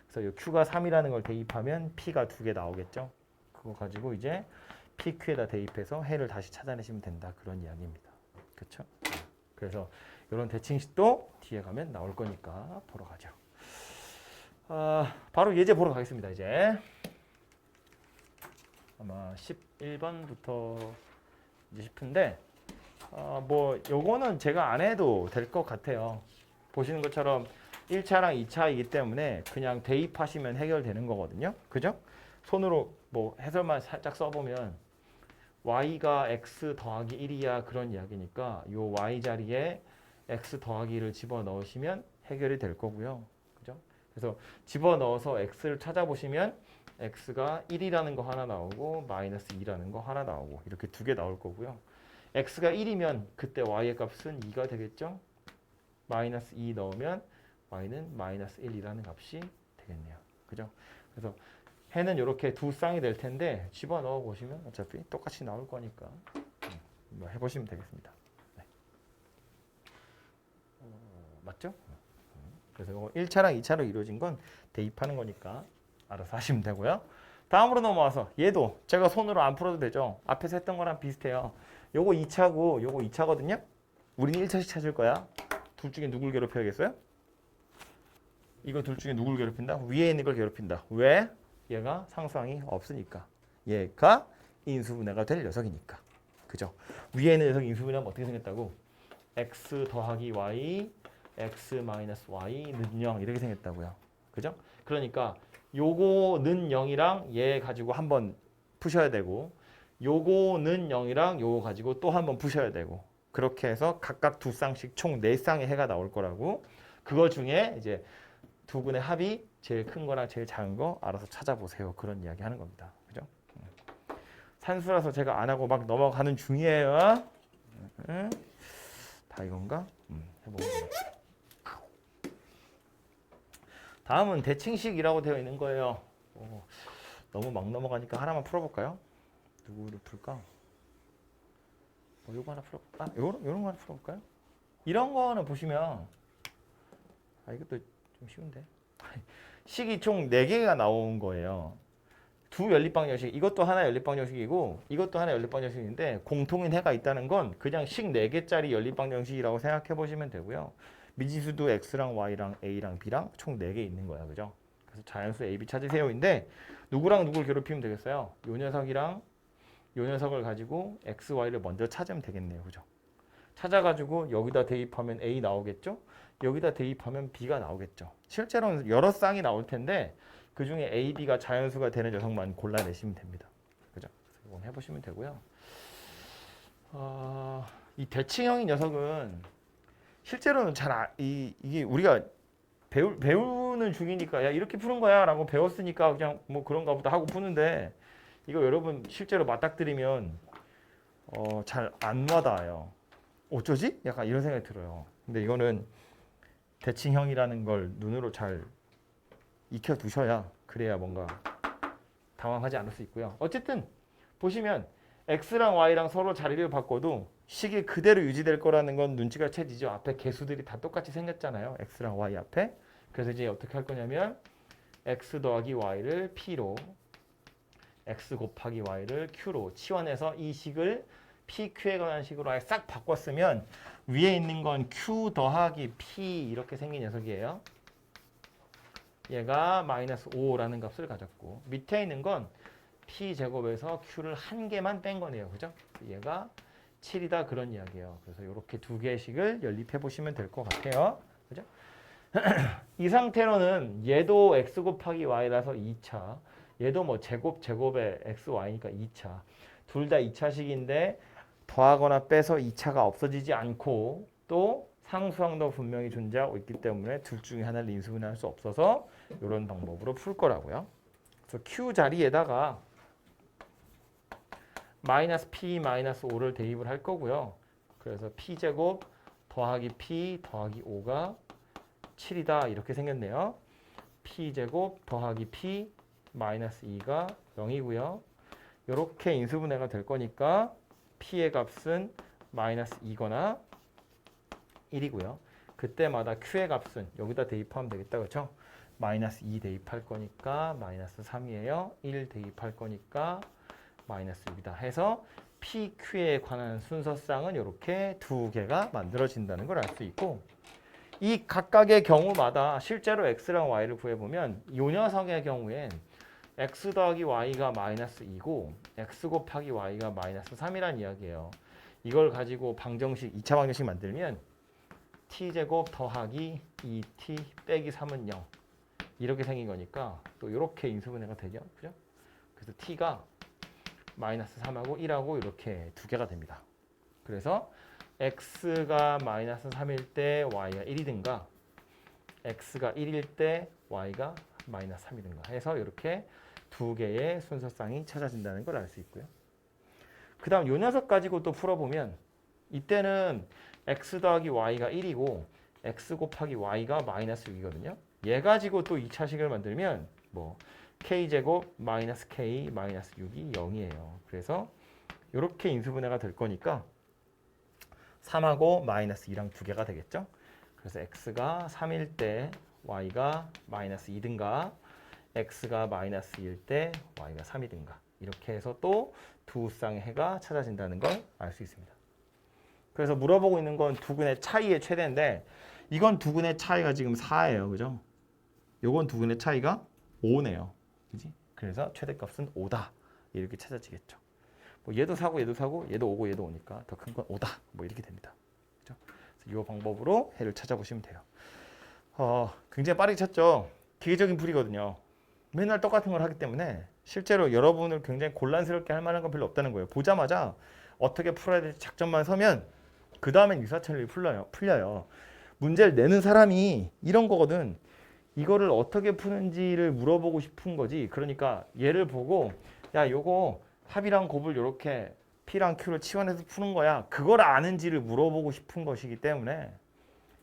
그래서 이 q가 3이라는 걸 대입하면 p가 2개 나오겠죠? 그거 가지고 이제 pq에다 대입해서 해를 다시 찾아내시면 된다. 그런 이야기입니다. 그렇죠? 그래서 이런 대칭식도 뒤에 가면 나올 거니까 보러 가죠. 바로 예제 보러 가겠습니다. 이제 아마 11번부터 이제 싶은데 뭐 요거는 제가 안 해도 될 것 같아요. 보시는 것처럼 1차랑 2차이기 때문에 그냥 대입하시면 해결되는 거거든요. 그죠? 손으로 뭐 해설만 살짝 써보면 y가 x 더하기 1이야 그런 이야기니까 요 y 자리에 x 더하기 1을 집어넣으시면 해결이 될 거고요. 그죠? 그래서 집어넣어서 x를 찾아보시면 x가 1이라는 거 하나 나오고 마이너스 2라는 거 하나 나오고 이렇게 두 개 나올 거고요. x가 1이면 그때 y의 값은 2가 되겠죠? 마이너스 2 넣으면 y는 마이너스 1이라는 값이 되겠네요. 그죠? 그래서 해는 이렇게 두 쌍이 될 텐데 집어넣어 보시면 어차피 똑같이 나올 거니까 뭐 해보시면 되겠습니다. 네. 맞죠? 그래서 이거 1차랑 2차로 이루어진 건 대입하는 거니까 알아서 하시면 되고요. 다음으로 넘어와서 얘도 제가 손으로 안 풀어도 되죠. 앞에서 했던 거랑 비슷해요. 요거 2차고 요거 2차거든요. 우리는 1차씩 찾을 거야. 둘 중에 누굴 괴롭혀야겠어요? 이거 둘 중에 누굴 괴롭힌다? 위에 있는 걸 괴롭힌다. 왜? 얘가 상수항이 없으니까. 얘가 인수분해가 될 녀석이니까. 그죠? 위에 있는 녀석이 인수분해하면 어떻게 생겼다고? x 더하기 y, x 마이너스 y는 0 이렇게 생겼다고요. 그죠? 그러니까 요거는 0이랑 얘 가지고 한번 푸셔야 되고 요거는 0이랑 요거 가지고 또 한번 푸셔야 되고 그렇게 해서 각각 두 쌍씩 총 4쌍의 해가 나올 거라고 그거 중에 이제 두 분의 합이 제일 큰 거랑 제일 작은 거 알아서 찾아보세요. 그런 이야기 하는 겁니다. 그죠? 산수라서 제가 안 하고 막 넘어가는 중이에요. 다 이건가? 해보면 되겠다. 다음은 대칭식이라고 되어 있는 거예요. 너무 막 넘어가니까 하나만 풀어볼까요? 누구를 풀까? 요거 하나 풀어볼까? 요런 거 하나 풀어볼까요? 이런 거는 보시면 이것도 좀 쉬운데 식이 총 4개가 나온 거예요. 두 연립방정식 이것도 하나 연립방정식이고 이것도 하나 연립방정식인데 공통인 해가 있다는 건 그냥 식 4개짜리 연립방정식이라고 생각해 보시면 되고요. 미지수도 x랑 y랑 a랑 b랑 총 4개 있는 거야. 그죠? 그래서 자연수 a, b 찾으세요인데 누구랑 누굴 괴롭히면 되겠어요? 요 녀석이랑 요 녀석을 가지고 x, y를 먼저 찾으면 되겠네요. 그죠? 찾아가지고 여기다 대입하면 a 나오겠죠? 여기다 대입하면 b가 나오겠죠. 실제로는 여러 쌍이 나올 텐데 그 중에 a, b가 자연수가 되는 녀석만 골라내시면 됩니다. 그죠? 이건 해보시면 되고요. 이 대칭형인 녀석은 실제로는 이게 우리가 배우는 중이니까 야 이렇게 푸는 거야 라고 배웠으니까 그냥 뭐 그런가 보다 하고 푸는데 이거 여러분 실제로 맞닥뜨리면 잘 안 와닿아요. 어쩌지? 약간 이런 생각이 들어요. 근데 이거는 대칭형이라는 걸 눈으로 잘 익혀두셔야 그래야 뭔가 당황하지 않을 수 있고요. 어쨌든 보시면 x랑 y랑 서로 자리를 바꿔도 식이 그대로 유지될 거라는 건 눈치가 채지죠. 앞에 개수들이 다 똑같이 생겼잖아요. x랑 y 앞에. 그래서 이제 어떻게 할 거냐면 x 더하기 y를 p로 x 곱하기 y를 q로 치환해서 이 식을 pq에 관한 식으로 아예 싹 바꿨으면 위에 있는 건 q 더하기 p 이렇게 생긴 녀석이에요. 얘가 마이너스 5라는 값을 가졌고 밑에 있는 건 p제곱에서 q를 한 개만 뺀 거네요. 그죠? 얘가 7이다 그런 이야기예요. 그래서 이렇게 두 개의 식을 연립해 보시면 될 것 같아요. 그죠? 이 상태로는 얘도 x 곱하기 y라서 2차 얘도 뭐 제곱의 x, y니까 2차 둘 다 2차식인데 더하거나 빼서 2차가 없어지지 않고 또 상수항도 분명히 존재하고 있기 때문에 둘 중에 하나를 인수분해할 수 없어서 이런 방법으로 풀 거라고요. 그래서 q 자리에다가 마이너스 p 마이너스 5를 대입을 할 거고요. 그래서 p제곱 더하기 p 더하기 5가 7이다 이렇게 생겼네요. p제곱 더하기 p 마이너스 2가 0이고요. 이렇게 인수분해가 될 거니까 p의 값은 마이너스 2거나 1이고요. 그때마다 q의 값은 여기다 대입하면 되겠다. 그렇죠? 마이너스 2 대입할 거니까 마이너스 3이에요. 1 대입할 거니까 마이너스 6이다 해서 PQ에 관한 순서쌍은 이렇게 두 개가 만들어진다는 걸 알 수 있고 이 각각의 경우마다 실제로 x랑 y를 구해보면 이 녀석의 경우엔 x 더하기 y가 마이너스 2고 x 곱하기 y가 마이너스 3이란 이야기예요. 이걸 가지고 방정식, 2차 방정식 만들면 t제곱 더하기 2t 빼기 3은 0 이렇게 생긴 거니까 또 이렇게 인수분해가 되죠. 그죠? 그래서 t가 마이너스 3하고 1하고 이렇게 두 개가 됩니다. 그래서 x가 마이너스 3일 때 y가 1이든가 x가 1일 때 y가 마이너스 3이든가 해서 이렇게 두 개의 순서쌍이 찾아진다는 걸 알 수 있고요. 그 다음 이 녀석 가지고 또 풀어보면 이때는 x 더하기 y가 1이고 x 곱하기 y가 마이너스 6이거든요. 얘 가지고 또 2차식을 만들면 뭐 k제곱 마이너스 k 마이너스 6이 0이에요. 그래서 이렇게 인수분해가 될 거니까 3하고 마이너스 2랑 두 개가 되겠죠. 그래서 x가 3일 때 y가 마이너스 2든가 x가 마이너스 2일 때 y가 3이든가 이렇게 해서 또 두 쌍의 해가 찾아진다는 걸 알 수 있습니다. 그래서 물어보고 있는 건 두근의 차이의 최대인데 이건 두근의 차이가 지금 4예요. 그죠? 요건 두근의 차이가 5네요. 그지? 그래서 최대값은 5다. 이렇게 찾아지겠죠. 뭐 얘도 사고 얘도 사고 얘도 5고 얘도 5니까 더 큰 건 5다. 뭐 이렇게 됩니다. 그죠? 그래서 이 방법으로 해를 찾아보시면 돼요. 굉장히 빠르게 찾죠. 기계적인 풀이거든요. 맨날 똑같은 걸 하기 때문에 실제로 여러분을 굉장히 곤란스럽게 할 만한 건 별로 없다는 거예요. 보자마자 어떻게 풀어야 될지 작전만 서면 그 다음엔 유사천리 풀려요. 문제를 내는 사람이 이런 거거든. 이거를 어떻게 푸는지를 물어보고 싶은 거지. 그러니까 얘를 보고 야 요거 합이랑 곱을 이렇게 P랑 Q를 치환해서 푸는 거야. 그걸 아는지를 물어보고 싶은 것이기 때문에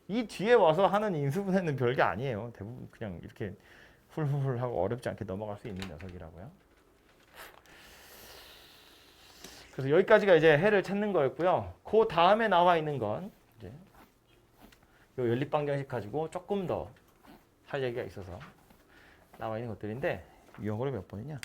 이 뒤에 와서 하는 인수분해는 별게 아니에요. 대부분 그냥 이렇게 훌훌훌 하고 어렵지 않게 넘어갈 수 있는 녀석이라고요. 그래서 여기까지가 이제 해를 찾는 거였고요. 그 다음에 나와 있는 건 이제 요 연립방정식 가지고 조금 더 할 얘기가 있어서 나와 있는 것들인데 유형으로 몇 번이냐?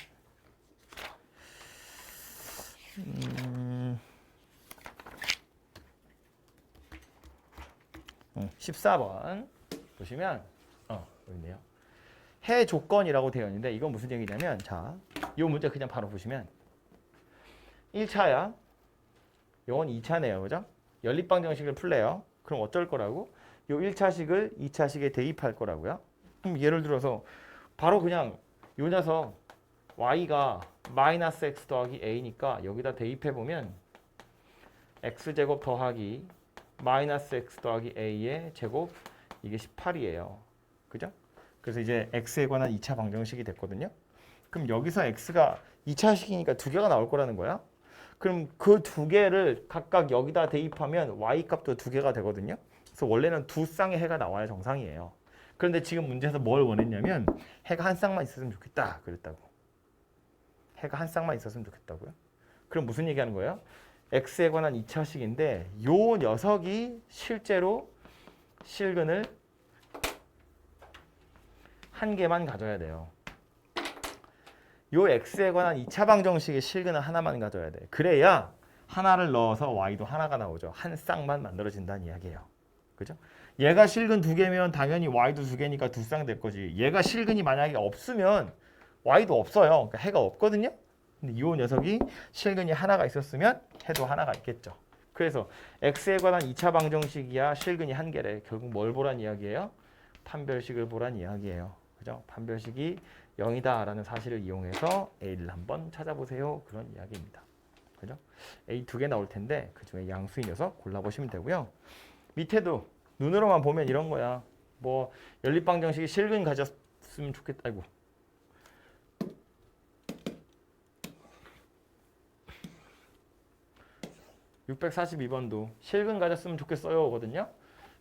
14번 보시면 여기 있네요. 해 조건이라고 되어 있는데 이건 무슨 얘기냐면 자, 이 문제 그냥 바로 보시면 1차야. 요건 2차네요. 그죠? 연립방정식을 풀래요. 그럼 어쩔 거라고? 요 1차식을 2차식에 대입할 거라고요. 그럼 예를 들어서 바로 그냥 요 녀석 y가 마이너스 x 더하기 a니까 여기다 대입해 보면 x제곱 더하기 마이너스 x 더하기 a의 제곱 이게 18이에요. 그죠? 그래서 이제 x에 관한 2차 방정식이 됐거든요. 그럼 여기서 x가 2차식이니까 두 개가 나올 거라는 거야. 그럼 그 두 개를 각각 여기다 대입하면 y 값도 두 개가 되거든요. 그래서 원래는 두 쌍의 해가 나와야 정상이에요. 그런데 지금 문제에서 뭘 원했냐면 해가 한 쌍만 있었으면 좋겠다 그랬다고. 해가 한 쌍만 있었으면 좋겠다고요. 그럼 무슨 얘기하는 거예요? x에 관한 2차식인데 요 녀석이 실제로 실근을 한 개만 가져야 돼요. 요 x에 관한 2차 방정식의 실근은 하나만 가져야 돼. 그래야 하나를 넣어서 y도 하나가 나오죠. 한 쌍만 만들어진다는 이야기예요. 그죠? 얘가 실근 두 개면 당연히 y도 두 개니까 두 쌍 될 거지. 얘가 실근이 만약에 없으면 y도 없어요. 그러니까 해가 없거든요. 근데 이 녀석이 실근이 하나가 있었으면 해도 하나가 있겠죠. 그래서 x에 관한 2차 방정식이야 실근이 한 개래. 결국 뭘 보란 이야기예요? 판별식을 보란 이야기예요. 그죠? 판별식이 0이다라는 사실을 이용해서 a를 한번 찾아보세요. 그런 이야기입니다. 그죠? a 두 개 나올 텐데 그 중에 양수인 녀석 골라보시면 되고요. 밑에도 눈으로만 보면 이런 거야. 뭐 연립방정식이 실근 가졌으면 좋겠다. 아이고. (642번도) 실근 가졌으면 좋겠어요 거든요.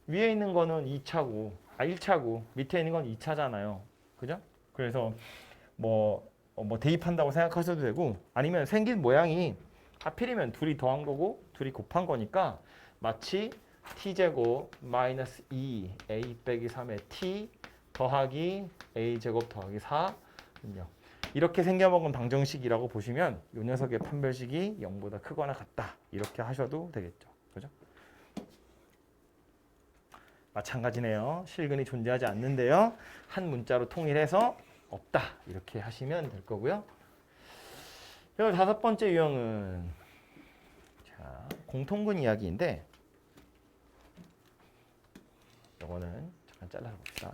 위에 있는 거는 2차고 1차고 밑에 있는 건 2차잖아요. 그죠? 그래서 뭐 대입한다고 생각하셔도 되고 아니면 생긴 모양이 하필이면 둘이 더한 거고 둘이 곱한 거니까 마치 t제곱 마이너스 2a 빼기 3의 t 더하기 a제곱 더하기 4 이렇게 생겨먹은 방정식이라고 보시면 이 녀석의 판별식이 0보다 크거나 같다 이렇게 하셔도 되겠죠. 그죠? 마찬가지네요. 실근이 존재하지 않는데요. 한 문자로 통일해서 없다 이렇게 하시면 될 거고요. 그리고 다섯 번째 유형은 자, 공통근 이야기인데 이거는 잠깐 잘라봅시다.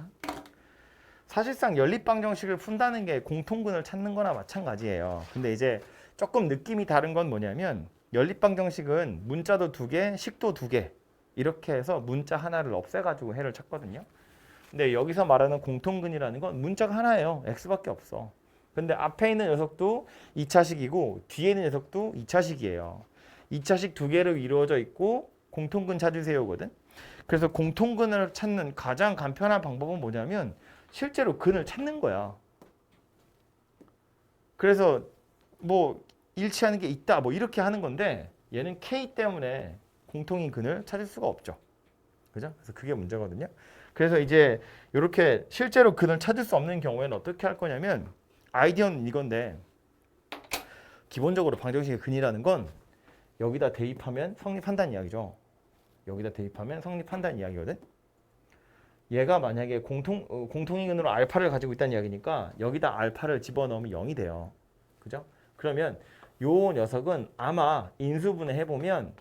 사실상 연립방정식을 푼다는 게 공통근을 찾는 거나 마찬가지예요. 근데 이제 조금 느낌이 다른 건 뭐냐면 연립방정식은 문자도 두 개, 식도 두 개 이렇게 해서 문자 하나를 없애가지고 해를 찾거든요. 근데 여기서 말하는 공통근이라는 건 문자가 하나예요. x밖에 없어. 근데 앞에 있는 녀석도 2차식이고 뒤에 있는 녀석도 2차식이에요. 2차식 두 개로 이루어져 있고 공통근 찾으세요거든. 그래서 공통근을 찾는 가장 간편한 방법은 뭐냐면 실제로 근을 찾는 거야. 그래서 뭐 일치하는 게 있다 뭐 이렇게 하는 건데 얘는 k 때문에 공통인 근을 찾을 수가 없죠. 그죠? 그래서 그게 문제거든요. 그래서 이제 이렇게 실제로 근을 찾을 수 없는 경우에는 어떻게 할 거냐면 아이디어는 이건데 기본적으로 방정식의 근이라는 건 여기다 대입하면 성립한다는 이야기죠. 여기다 대입하면 성립한다는 이야기거든. 얘가 만약에 공통인 근으로 알파를 가지고 있다는 이야기니까 여기다 알파를 집어넣으면 0이 돼요. 그죠? 그러면 요 녀석은 아마 인수분해 해보면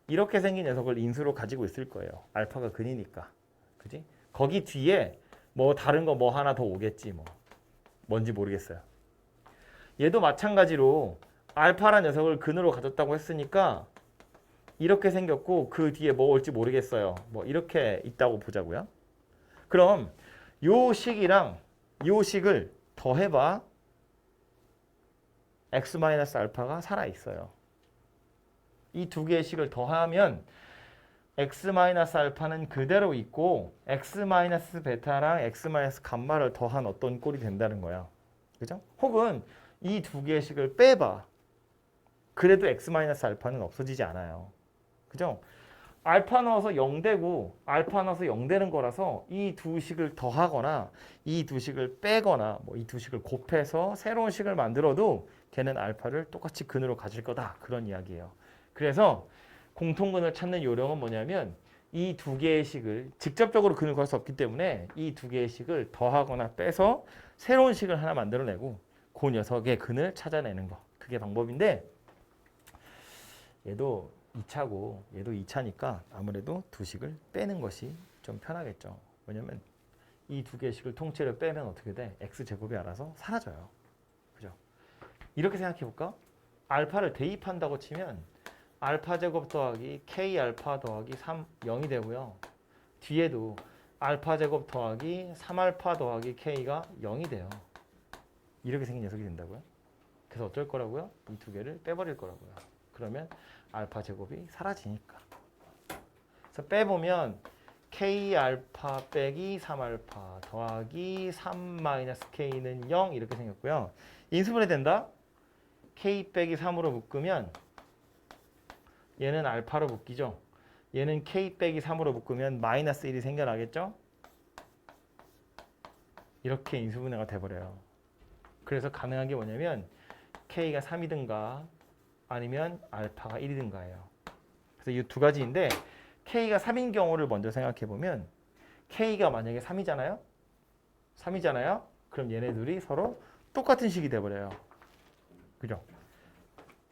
이렇게 생긴 녀석을 인수로 가지고 있을 거예요. 알파가 근이니까. 그지? 거기 뒤에 뭐 다른 거 뭐 하나 더 오겠지 뭐. 뭔지 모르겠어요. 얘도 마찬가지로 알파라는 녀석을 근으로 가졌다고 했으니까 이렇게 생겼고 그 뒤에 뭐 올지 모르겠어요. 뭐 이렇게 있다고 보자고요. 그럼 요 식이랑 요 식을 더해봐. x-알파가 살아있어요. 이 두 개의 식을 더하면 x-알파는 그대로 있고 x-베타랑 x-감마를 더한 어떤 꼴이 된다는 거야. 그죠? 혹은 이 두 개의 식을 빼봐. 그래도 x-알파는 없어지지 않아요. 그죠? 알파 넣어서 0되고 알파 넣어서 0되는 거라서 이 두 식을 더하거나 이 두 식을 빼거나 뭐 이 두 식을 곱해서 새로운 식을 만들어도 걔는 알파를 똑같이 근으로 가질 거다. 그런 이야기예요. 그래서 공통근을 찾는 요령은 뭐냐면 이 두 개의 식을 직접적으로 근을 구할 수 없기 때문에 이 두 개의 식을 더하거나 빼서 새로운 식을 하나 만들어내고 그 녀석의 근을 찾아내는 거. 그게 방법인데 얘도 2차고 얘도 2차니까 아무래도 두 식을 빼는 것이 좀 편하겠죠. 왜냐면 이 두 개의 식을 통째로 빼면 어떻게 돼? x제곱이 알아서 사라져요. 그죠? 이렇게 생각해 볼까? 알파를 대입한다고 치면 알파 제곱 더하기 k 알파 더하기 3 0이 되고요. 뒤에도 알파 제곱 더하기 3알파 더하기 k가 0이 돼요. 이렇게 생긴 녀석이 된다고요. 그래서 어쩔 거라고요? 이 두 개를 빼버릴 거라고요. 그러면 알파 제곱이 사라지니까. 그래서 빼보면 k 알파 빼기 3알파 더하기 3 마이너스 k는 0 이렇게 생겼고요. 인수분해 된다. k 빼기 3으로 묶으면 얘는 알파로 묶이죠. 얘는 k 빼기 3으로 묶으면 마이너스 1이 생겨나겠죠. 이렇게 인수분해가 돼버려요. 그래서 가능한 게 뭐냐면 k가 3이든가 아니면 알파가 1이든가예요. 그래서 이 두 가지인데 k가 3인 경우를 먼저 생각해 보면 k가 만약에 3이잖아요. 3이잖아요. 그럼 얘네 둘이 서로 똑같은 식이 돼버려요. 그죠?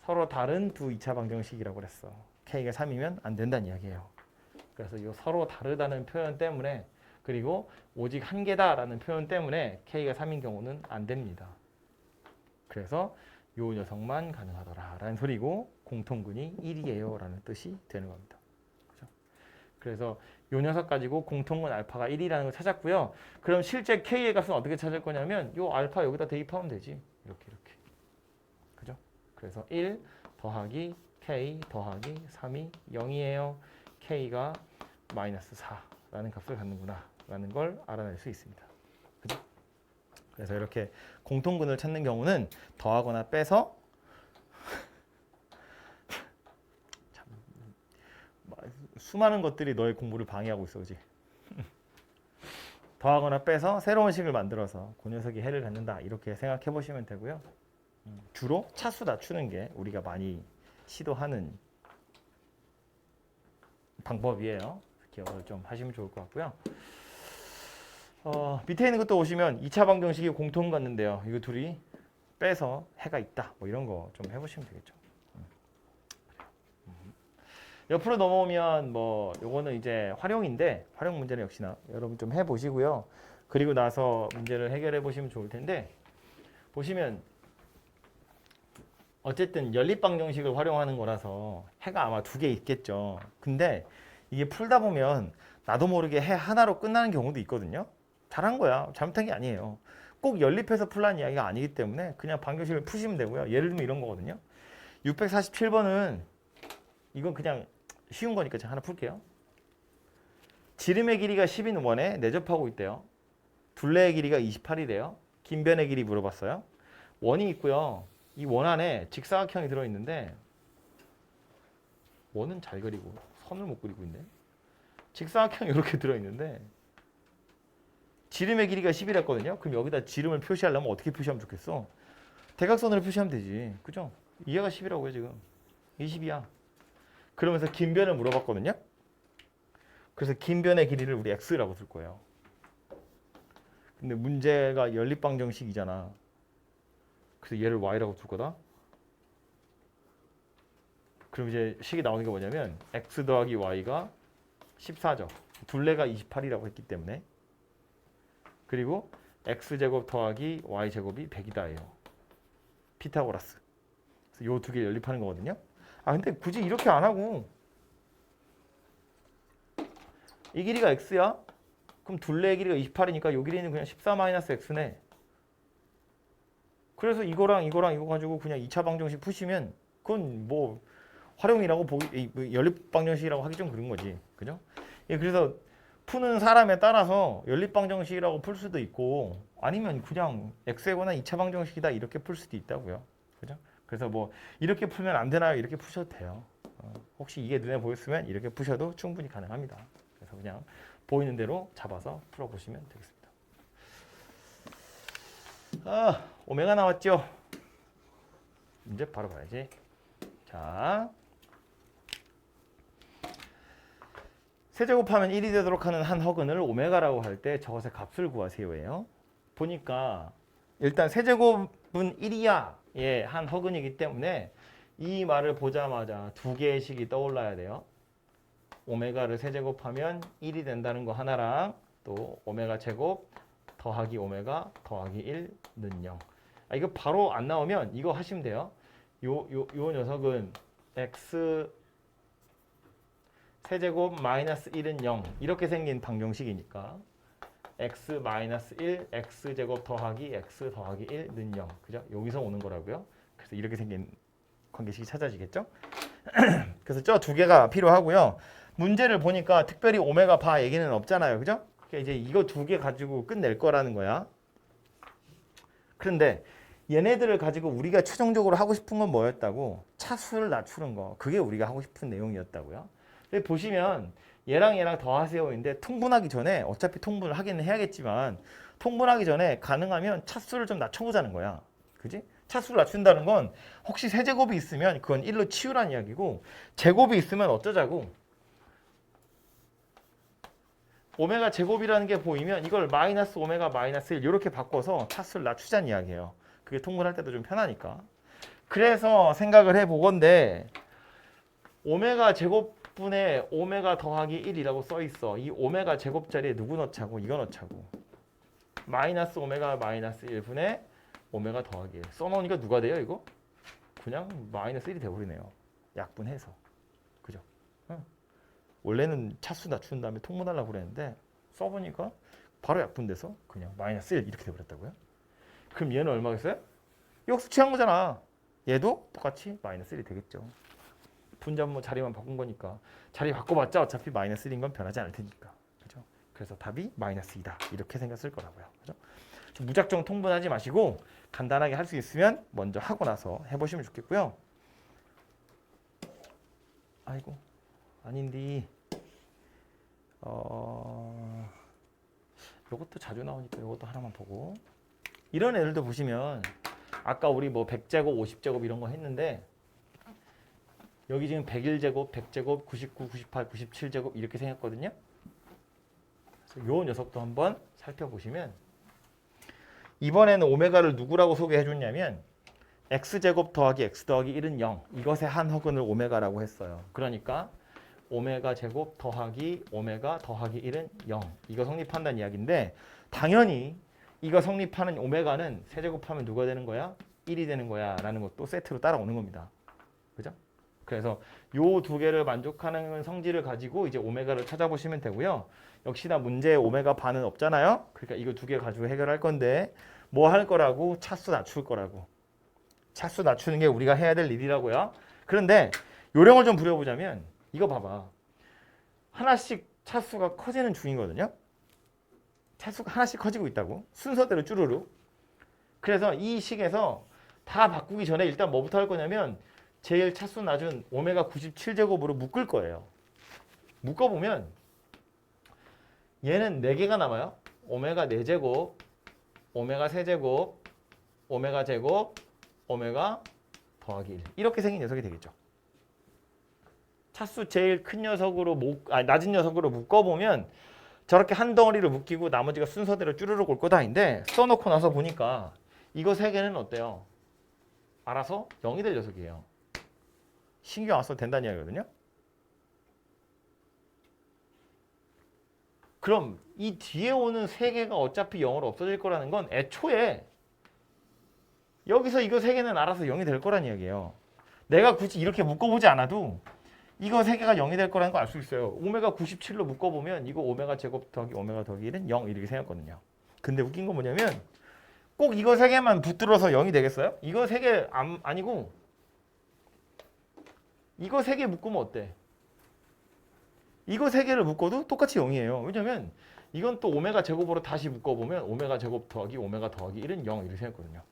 서로 다른 두 2차 방정식이라고 그랬어. k가 3이면 안 된다는 이야기예요. 그래서 이 서로 다르다는 표현 때문에 그리고 오직 한 개다라는 표현 때문에 k가 3인 경우는 안 됩니다. 그래서 이 녀석만 가능하더라라는 소리고 공통근이 1이에요 라는 뜻이 되는 겁니다. 그죠? 그래서 이 녀석 가지고 공통근 알파가 1이라는 걸 찾았고요. 그럼 실제 k의 값은 어떻게 찾을 거냐면 이 알파 여기다 대입하면 되지. 이렇게. 그죠? 그래서 1 더하기 k 더하기 3이 0이에요. k가 마이너스 4라는 값을 갖는구나 라는 걸 알아낼 수 있습니다. 그죠? 그래서 이렇게 공통근을 찾는 경우는 더하거나 빼서 참, 수많은 것들이 너의 공부를 방해하고 있어. 그지? 더하거나 빼서 새로운 식을 만들어서 그 녀석이 해를 갖는다 이렇게 생각해 보시면 되고요. 주로 차수 낮추는 게 우리가 많이 시도하는 방법이에요. 기억을 좀 하시면 좋을 것 같고요. 밑에 있는 것도 보시면 2차 방정식이 공통 같는데요. 이거 둘이 빼서 해가 있다. 뭐 이런 거 좀 해보시면 되겠죠. 옆으로 넘어오면 뭐 요거는 이제 활용인데 활용 문제는 역시나 여러분 좀 해보시고요. 그리고 나서 문제를 해결해 보시면 좋을 텐데 보시면 어쨌든 연립방정식을 활용하는 거라서 해가 아마 두 개 있겠죠. 근데 이게 풀다 보면 나도 모르게 해 하나로 끝나는 경우도 있거든요. 잘한 거야. 잘못한 게 아니에요. 꼭 연립해서 풀라는 이야기가 아니기 때문에 그냥 방정식을 푸시면 되고요. 예를 들면 이런 거거든요. 647번은 이건 그냥 쉬운 거니까 제가 하나 풀게요. 지름의 길이가 10인 원에 내접하고 있대요. 둘레의 길이가 28이래요. 긴 변의 길이 물어봤어요. 원이 있고요. 이 원 안에 직사각형이 들어있는데 원은 잘 그리고 선을 못 그리고 있네. 직사각형이 이렇게 들어있는데 지름의 길이가 10이랬거든요. 그럼 여기다 지름을 표시하려면 어떻게 표시하면 좋겠어? 대각선으로 표시하면 되지. 그죠? 얘가 10이라고요 지금. 20이야. 그러면서 긴 변을 물어봤거든요. 그래서 긴 변의 길이를 우리 x라고 쓸 거예요. 근데 문제가 연립방정식이잖아. 그래서 얘를 y라고 둘 거다. 그럼 이제 식이 나오는 게 뭐냐면 x 더하기 y가 14죠. 둘레가 28이라고 했기 때문에. 그리고 x제곱 더하기 y제곱이 100이다예요. 피타고라스. 그래서 요 두 개 연립하는 거거든요. 아 근데 굳이 이렇게 안 하고 이 길이가 x야? 그럼 둘레의 길이가 28이니까 요 길이는 그냥 14-x네. 그래서 이거랑 이거 가지고 그냥 2차 방정식 푸시면 그건 뭐 활용이라고 보기 연립 방정식이라고 하기 좀 그런 거지. 그죠? 예, 그래서 푸는 사람에 따라서 연립 방정식이라고 풀 수도 있고 아니면 그냥 x거나 2차 방정식이다 이렇게 풀 수도 있다고요. 그죠? 그래서 뭐 이렇게 풀면 안 되나요? 이렇게 푸셔도 돼요. 혹시 이게 눈에 보였으면 이렇게 푸셔도 충분히 가능합니다. 그래서 그냥 보이는 대로 잡아서 풀어보시면 되겠습니다. 오메가 나왔죠? 이제 바로 봐야지. 자, 세제곱하면 1이 되도록 하는 한 허근을 오메가라고 할 때 저것의 값을 구하세요예요. 보니까 일단 세제곱은 1이야. 예, 한 허근이기 때문에 이 말을 보자마자 두 개의 식이 떠올라야 돼요. 오메가를 세제곱하면 1이 된다는 거 하나랑 또 오메가 제곱 더하기 오메가 더하기 1는 0. 이거 바로 안 나오면 이거 하시면 돼요. 요 녀석은 x 세제곱 마이너스 1은 0 이렇게 생긴 방정식이니까 x 마이너스 1 x제곱 더하기 x 더하기 1는 0. 그죠? 여기서 오는 거라고요. 그래서 이렇게 생긴 관계식이 찾아지겠죠? 그래서 저 두 개가 필요하고요. 문제를 보니까 특별히 오메가 바 얘기는 없잖아요. 그죠? 그러니까 이제 이거 두 개 가지고 끝낼 거라는 거야. 그런데 얘네들을 가지고 우리가 최종적으로 하고 싶은 건 뭐였다고? 차수를 낮추는 거. 그게 우리가 하고 싶은 내용이었다고요. 근데 보시면 얘랑 얘랑 더하세요인데 통분하기 전에 어차피 통분을 하기는 해야겠지만 통분하기 전에 가능하면 차수를 좀 낮춰보자는 거야. 그지? 차수를 낮춘다는 건 혹시 세제곱이 있으면 그건 1로 치우라는 이야기고 제곱이 있으면 어쩌자고? 오메가 제곱이라는 게 보이면 이걸 마이너스 오메가 마이너스 1 이렇게 바꿔서 차수를 낮추자는 이야기예요. 그게 통분할 때도 좀 편하니까. 그래서 생각을 해보건데 오메가 제곱분의 오메가 더하기 1이라고 써있어. 이 오메가 제곱 자리에 누구 넣자고? 이거 넣자고. 마이너스 오메가 마이너스 1분의 오메가 더하기 1. 써놓으니까 누가 돼요 이거? 그냥 마이너스 1이 돼버리네요. 약분해서. 그죠? 원래는 차수 낮춘 다음에 통분하려고 그랬는데 써보니까 바로 약분돼서 그냥 마이너스 1 이렇게 돼버렸다고요? 그럼 얘는 얼마겠어요? 역수 취한 거잖아. 얘도 똑같이 마이너스 1이 되겠죠. 분자분 자리만 바꾼 거니까. 자리 바꿔봤자 어차피 마이너스 1인 건 변하지 않을 테니까. 그죠? 그래서 답이 마이너스 2다. 이렇게 생겼을 거라고요. 그죠? 무작정 통분하지 마시고 간단하게 할 수 있으면 먼저 하고 나서 해보시면 좋겠고요. 아이고 아닌데 이것도 자주 나오니까 이것도 하나만 보고 이런 애들도 보시면 아까 우리 뭐 100제곱, 50제곱 이런 거 했는데 여기 지금 101제곱, 100제곱, 99, 98, 97제곱 이렇게 생겼거든요. 그래서 요 녀석도 한번 살펴보시면 이번에는 오메가를 누구라고 소개해 줬냐면 x제곱 더하기 x 더하기 1은 0 이것의 한 허근을 오메가라고 했어요. 그러니까 오메가 제곱 더하기 오메가 더하기 1은 0 이거 성립한다는 이야기인데 당연히 이거 성립하는 오메가는 세제곱하면 누가 되는 거야? 1이 되는 거야 라는 것도 세트로 따라오는 겁니다. 그죠? 그래서 요 두 개를 만족하는 성질을 가지고 이제 오메가를 찾아보시면 되고요. 역시나 문제에 오메가 반은 없잖아요. 그러니까 이거 두 개 가지고 해결할 건데 뭐 할 거라고? 차수 낮출 거라고. 차수 낮추는 게 우리가 해야 될 일이라고요. 그런데 요령을 좀 부려보자면 이거 봐봐. 하나씩 차수가 커지는 중이거든요. 차수가 하나씩 커지고 있다고. 순서대로 쭈루루. 그래서 이 식에서 다 바꾸기 전에 일단 뭐부터 할 거냐면 제일 차수 낮은 오메가 97제곱으로 묶을 거예요. 묶어보면 얘는 4개가 남아요. 오메가 4제곱, 오메가 3제곱, 오메가 제곱, 오메가 더하기 1. 이렇게 생긴 녀석이 되겠죠. 차수 제일 큰 녀석으로 낮은 녀석으로 묶어보면 저렇게 한 덩어리로 묶이고 나머지가 순서대로 쭈르륵 올 거다 인데 써놓고 나서 보니까 이거 3개는 어때요? 알아서 0이 될 녀석이에요. 신경 안 써도 된다는 이야기거든요. 그럼 이 뒤에 오는 3개가 어차피 0으로 없어질 거라는 건 애초에 여기서 이거 3개는 알아서 0이 될 거란 이야기예요. 내가 굳이 이렇게 묶어보지 않아도 이거 3개가 0이 될 거라는 거 알 수 있어요. 오메가 97로 묶어보면 이거 오메가 제곱 더하기 오메가 더하기 1은 0 이렇게 생겼거든요. 근데 웃긴 건 뭐냐면 꼭 이거 3개만 붙들어서 0이 되겠어요? 이거 3개 아니고 이거 3개 묶으면 어때? 이거 3개를 묶어도 똑같이 0이에요. 왜냐면 이건 또 오메가 제곱으로 다시 묶어보면 오메가 제곱 더하기 오메가 더하기 1은 0 이렇게 생겼거든요.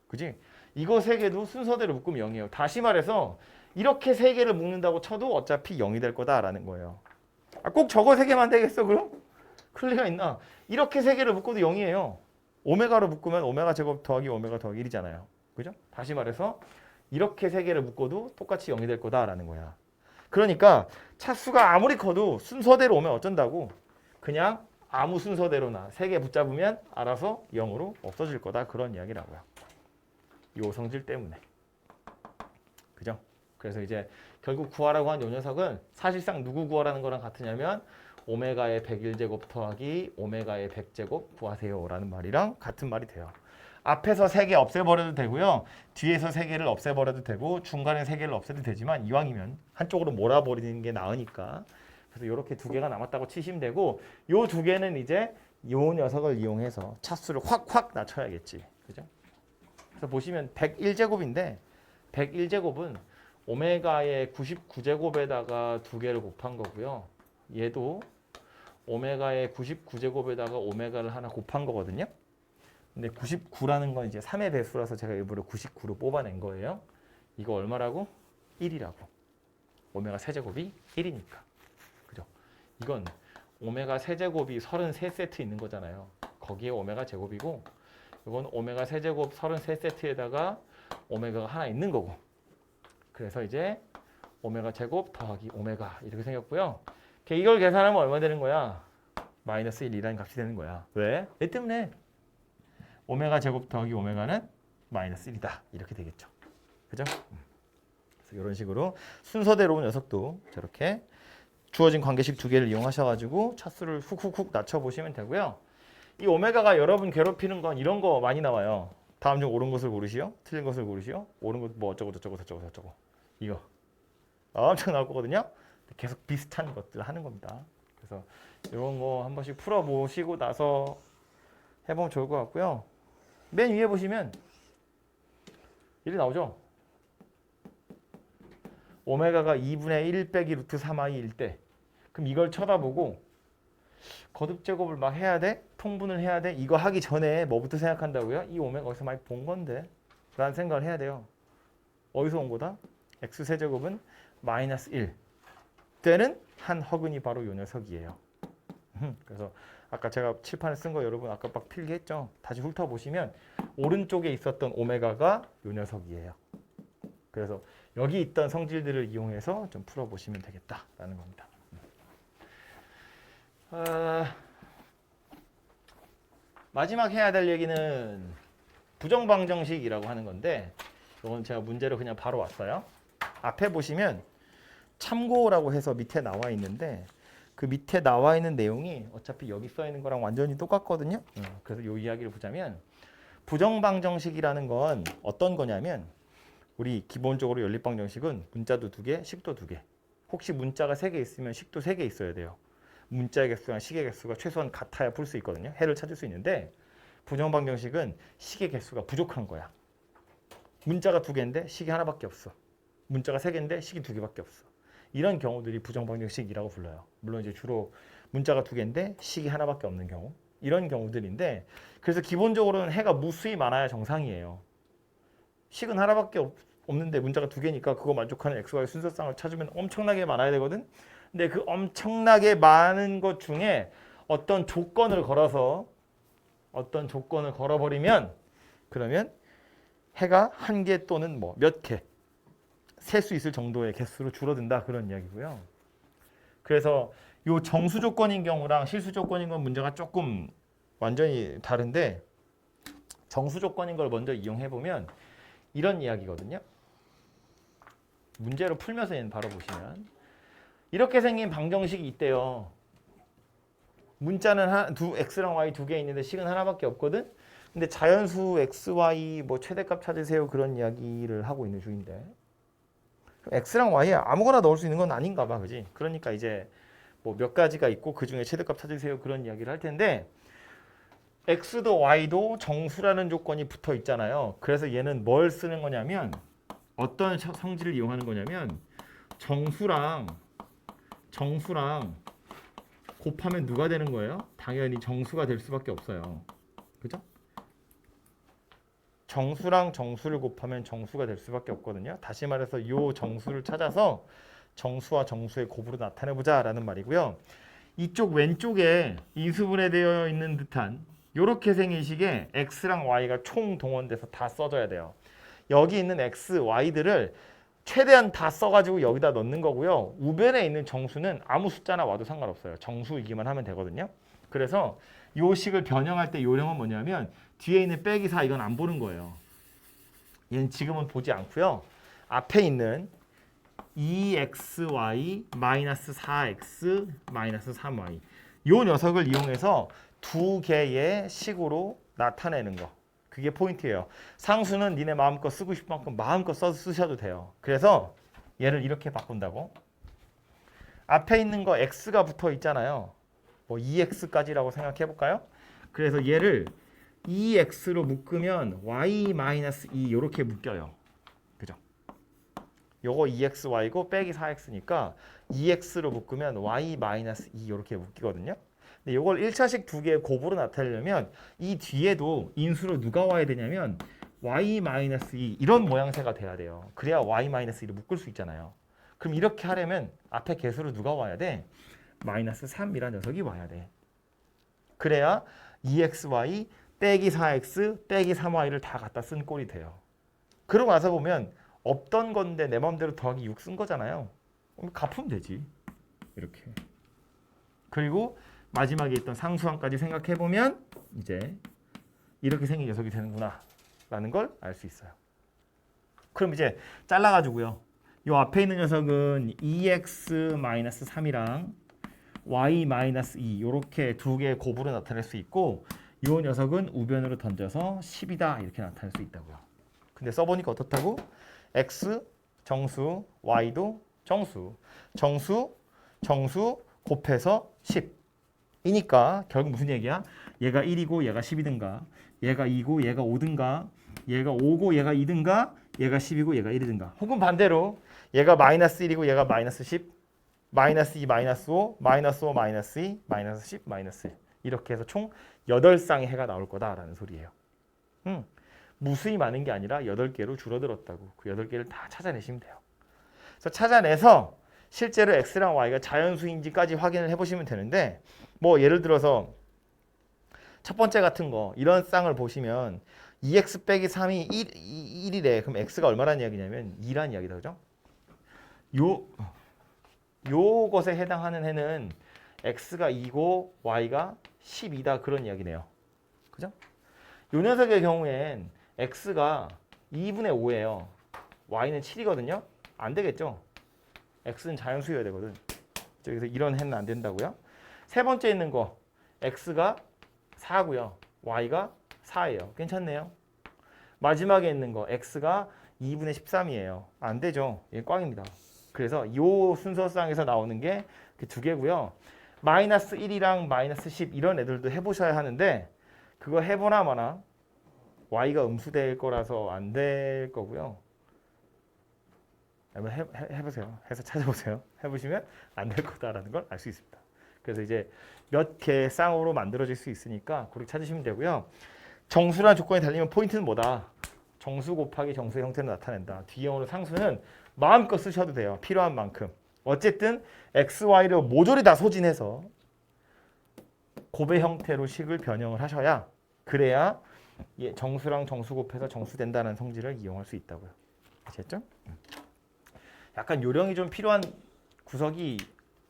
그지? 이거 3개도 순서대로 묶으면 0이에요. 다시 말해서 이렇게 3개를 묶는다고 쳐도 어차피 0이 될 거다라는 거예요. 꼭 저거 3개만 되겠어 그럼? 그럴 리가 있나? 이렇게 3개를 묶어도 0이에요. 오메가로 묶으면 오메가 제곱 더하기 오메가 더하기 1이잖아요. 그죠? 다시 말해서 이렇게 3개를 묶어도 똑같이 0이 될 거다라는 거야. 그러니까 차수가 아무리 커도 순서대로 오면 어쩐다고? 그냥 아무 순서대로나 3개 붙잡으면 알아서 0으로 없어질 거다 그런 이야기라고요. 요 성질 때문에. 그죠? 그래서 이제 결국 구하라고 한 요 녀석은 사실상 누구 구하라는 거랑 같으냐면 오메가의 101제곱 더하기 오메가의 100제곱 구하세요 라는 말이랑 같은 말이 돼요. 앞에서 3개 없애버려도 되고요. 뒤에서 3개를 없애버려도 되고 중간에 3개를 없애도 되지만 이왕이면 한쪽으로 몰아버리는 게 나으니까 그래서 이렇게 2개가 남았다고 치시면 되고 요 2개는 이제 요 녀석을 이용해서 차수를 확 낮춰야겠지. 그죠? 그래서 보시면 101제곱인데 101제곱은 오메가의 99제곱에다가 두 개를 곱한 거고요. 얘도 오메가의 99제곱에다가 오메가를 하나 곱한 거거든요. 근데 99라는 건 이제 3의 배수라서 제가 일부러 99로 뽑아낸 거예요. 이거 얼마라고? 1이라고. 오메가 세제곱이 1이니까. 그죠? 이건 오메가 세제곱이 33세트 있는 거잖아요. 거기에 오메가 제곱이고 이건 오메가 세제곱 33세트에다가 오메가가 하나 있는 거고. 그래서 이제 오메가 제곱 더하기 오메가 이렇게 생겼고요. 이걸 계산하면 얼마 되는 거야? 마이너스 1이라는 값이 되는 거야. 왜? 얘 때문에 오메가 제곱 더하기 오메가는 마이너스 1이다. 이렇게 되겠죠. 그죠? 그래서 이런 식으로 순서대로 녀석도 저렇게 주어진 관계식 두 개를 이용하셔가지고 차수를 훅훅훅 낮춰보시면 되고요. 이 오메가가 여러분 괴롭히는 건 이런 거 많이 나와요. 다음 중 옳은 것을 고르시오. 틀린 것을 고르시오. 옳은 것 뭐 어쩌고 저쩌고 저쩌고 저쩌고. 이거 엄청 나올 거거든요. 계속 비슷한 것들 하는 겁니다. 그래서 이런 거 한 번씩 풀어보시고 나서 해보면 좋을 것 같고요. 맨 위에 보시면 이렇게 나오죠. 오메가가 2분의 1 빼기 루트 3i일 때 그럼 이걸 쳐다보고 거듭제곱을 막 해야 돼? 통분을 해야 돼? 이거 하기 전에 뭐부터 생각한다고요? 이 오메가 어디서 많이 본 건데 라는 생각을 해야 돼요. 어디서 온 거다? x세제곱은 마이너스 1 때는 한 허근이 바로 이 녀석이에요. 그래서 아까 제가 칠판에 쓴 거 여러분 아까 막 필기했죠? 다시 훑어보시면 오른쪽에 있었던 오메가가 이 녀석이에요. 그래서 여기 있던 성질들을 이용해서 좀 풀어보시면 되겠다라는 겁니다. 마지막 해야 될 얘기는 부정방정식이라고 하는 건데 이건 제가 문제로 그냥 바로 왔어요. 앞에 보시면 참고라고 해서 밑에 나와 있는데 그 밑에 나와 있는 내용이 어차피 여기 써 있는 거랑 완전히 똑같거든요. 그래서 이 이야기를 보자면 부정방정식이라는 건 어떤 거냐면 우리 기본적으로 연립방정식은 문자도 2개, 식도 2개. 혹시 문자가 3개 있으면 식도 3개 있어야 돼요. 문자의 개수랑 식의 개수가 최소한 같아야 풀 수 있거든요. 해를 찾을 수 있는데 부정방정식은 식의 개수가 부족한 거야. 문자가 2개인데 식이 하나밖에 없어. 문자가 3개인데 식이 2개밖에 없어. 이런 경우들이 부정방정식이라고 불러요. 물론 이제 주로 문자가 2개인데 식이 하나밖에 없는 경우. 이런 경우들인데 그래서 기본적으로는 해가 무수히 많아야 정상이에요. 식은 하나밖에 없는데 문자가 2개니까 그거 만족하는 xy 순서상을 찾으면 엄청나게 많아야 되거든. 근데 그 엄청나게 많은 것 중에 어떤 조건을 걸어버리면 그러면 해가 1개 또는 뭐 몇 개 셀 수 있을 정도의 개수로 줄어든다 그런 이야기고요. 그래서 요 정수 조건인 경우랑 실수 조건인 건 문제가 조금 완전히 다른데 정수 조건인 걸 먼저 이용해 보면 이런 이야기거든요. 문제로 풀면서 얘는 바로 보시면 이렇게 생긴 방정식이 있대요. 문자는 x랑 y 2개 있는데 식은 하나밖에 없거든. 근데 자연수 x, y 뭐 최대값 찾으세요 그런 이야기를 하고 있는 중인데 x랑 y에 아무거나 넣을 수 있는 건 아닌가 봐, 그지? 그러니까 이제 뭐 몇 가지가 있고 그 중에 최대값 찾으세요 그런 이야기를 할 텐데 x도 y도 정수라는 조건이 붙어 있잖아요. 그래서 얘는 뭘 쓰는 거냐면 어떤 성질을 이용하는 거냐면 정수랑 곱하면 누가 되는 거예요? 당연히 정수가 될 수밖에 없어요. 그죠? 정수랑 정수를 곱하면 정수가 될 수밖에 없거든요. 다시 말해서 이 정수를 찾아서 정수와 정수의 곱으로 나타내보자 라는 말이고요. 이쪽 왼쪽에 인수분해되어 있는 듯한 이렇게 생긴 식의 x랑 y가 총 동원돼서 다 써져야 돼요. 여기 있는 x, y들을 최대한 다 써가지고 여기다 넣는 거고요. 우변에 있는 정수는 아무 숫자나 와도 상관없어요. 정수이기만 하면 되거든요. 그래서 이 식을 변형할 때 요령은 뭐냐면 뒤에 있는 빼기 4 이건 안 보는 거예요. 얘는 지금은 보지 않고요. 앞에 있는 2xy 마이너스 4x 마이너스 3y 이 녀석을 이용해서 2개의 식으로 나타내는 거. 그게 포인트예요. 상수는 니네 마음껏 쓰고 싶은 만큼 마음껏 쓰셔도 돼요. 그래서 얘를 이렇게 바꾼다고. 앞에 있는 거 x가 붙어 있잖아요. 뭐 2x까지라고 생각해 볼까요? 그래서 얘를 2x로 묶으면 y-2 이렇게 묶여요. 그죠? 요거 2xy고 빼기 4x니까 2x로 묶으면 y-2 이렇게 묶이거든요. 근데 요걸 1차식 두 개 곱으로 나타내려면 이 뒤에도 인수로 누가 와야 되냐면 y-2 이런 모양새가 돼야 돼요. 그래야 y-2를 묶을 수 있잖아요. 그럼 이렇게 하려면 앞에 개수로 누가 와야 돼? 마이너스 3이라는 녀석이 와야 돼. 그래야 2xy 빼기 4x 빼기 3y를 다 갖다 쓴 꼴이 돼요. 그러고 나서 보면 없던 건데 내 마음대로 더하기 6 쓴 거잖아요. 그럼 갚으면 되지. 이렇게. 그리고 마지막에 있던 상수항까지 생각해보면 이제 이렇게 생긴 녀석이 되는구나 라는 걸 알 수 있어요. 그럼 이제 잘라가지고요. 이 앞에 있는 녀석은 2x-3이랑 y-2 이렇게 두 개의 곱으로 나타낼 수 있고 이 녀석은 우변으로 던져서 10이다 이렇게 나타낼 수 있다고요. 근데 써보니까 어떻다고? x 정수, y도 정수, 정수 곱해서 10 이니까 결국 무슨 얘기야? 얘가 1이고 얘가 10이든가 얘가 2고 얘가 5든가 얘가 5고 얘가 2든가 얘가 10이고 얘가 1이든가 혹은 반대로 얘가 마이너스 1이고 얘가 마이너스 10 마이너스 2, 마이너스 5, 마이너스 5, 마이너스 2, 마이너스 10, 마이너스 1 이렇게 해서 총 8쌍의 해가 나올 거다라는 소리예요. 무수히 많은 게 아니라 8개로 줄어들었다고. 그 8개를 다 찾아내시면 돼요. 그래서 찾아내서 실제로 x랑 y가 자연수인지까지 확인을 해보시면 되는데 뭐 예를 들어서 첫 번째 같은 거 이런 쌍을 보시면 2x 빼기 3이 1이래. 그럼 x가 얼마란 이야기냐면 2란 이야기다. 그죠? 요것에 해당하는 해는 x가 2고 y가 12다 그런 이야기네요. 그죠? 요 녀석의 경우엔 x가 2분의 5예요. y는 7이거든요. 안 되겠죠? x는 자연수여야 되거든. 그래서 이런 해는 안 된다고요. 세 번째 있는 거 x가 4고요. y가 4예요. 괜찮네요. 마지막에 있는 거 x가 2분의 13이에요. 안 되죠. 얘 꽝입니다. 그래서 이 순서상에서 나오는 게 그 두 개고요. 마이너스 1이랑 마이너스 10 이런 애들도 해보셔야 하는데 그거 해보나 마나 y가 음수될 거라서 안 될 거고요. 한번 해보세요. 해서 찾아보세요. 해보시면 안 될 거다라는 걸 알 수 있습니다. 그래서 이제 몇 개 쌍으로 만들어질 수 있으니까 그렇게 찾으시면 되고요. 정수라는 조건이 달리면 포인트는 뭐다? 정수 곱하기 정수의 형태를 나타낸다. 뒤에 오는 상수는 마음껏 쓰셔도 돼요. 필요한 만큼. 어쨌든 x, y를 모조리 다 소진해서 곱의 형태로 식을 변형을 하셔야 그래야 정수랑 정수 곱해서 정수 된다는 성질을 이용할 수 있다고요. 아시겠죠? 약간 요령이 좀 필요한 구석이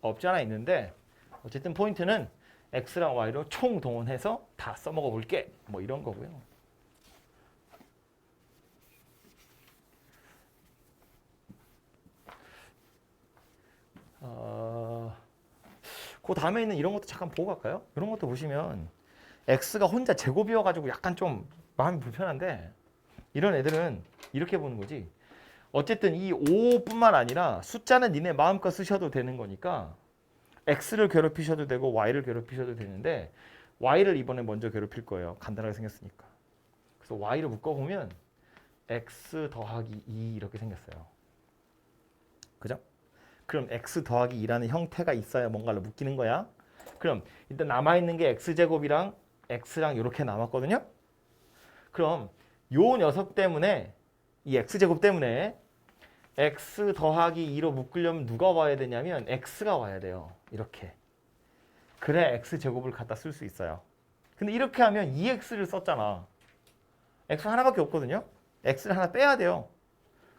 없지 않아 있는데 어쨌든 포인트는 x랑 y로 총 동원해서 다 써먹어 볼게. 뭐 이런 거고요. 그 다음에 있는 이런 것도 잠깐 보고 갈까요? 이런 것도 보시면 x가 혼자 제곱이어가지고 약간 좀 마음이 불편한데 이런 애들은 이렇게 보는 거지. 어쨌든 이 5뿐만 아니라 숫자는 니네 마음껏 쓰셔도 되는 거니까 x를 괴롭히셔도 되고 y를 괴롭히셔도 되는데 y를 이번에 먼저 괴롭힐 거예요. 간단하게 생겼으니까. 그래서 y를 묶어보면 x 더하기 2 이렇게 생겼어요. 그죠? 그럼 x 더하기 2라는 형태가 있어야 뭔가를 묶이는 거야. 그럼 일단 남아있는 게 x제곱이랑 x랑 이렇게 남았거든요. 그럼 요 녀석 때문에 이 x제곱 때문에 x 더하기 2로 묶으려면 누가 와야 되냐면 x가 와야 돼요. 이렇게. 그래 x제곱을 갖다 쓸 수 있어요. 근데 이렇게 하면 2x를 썼잖아. x 하나밖에 없거든요. x를 하나 빼야 돼요.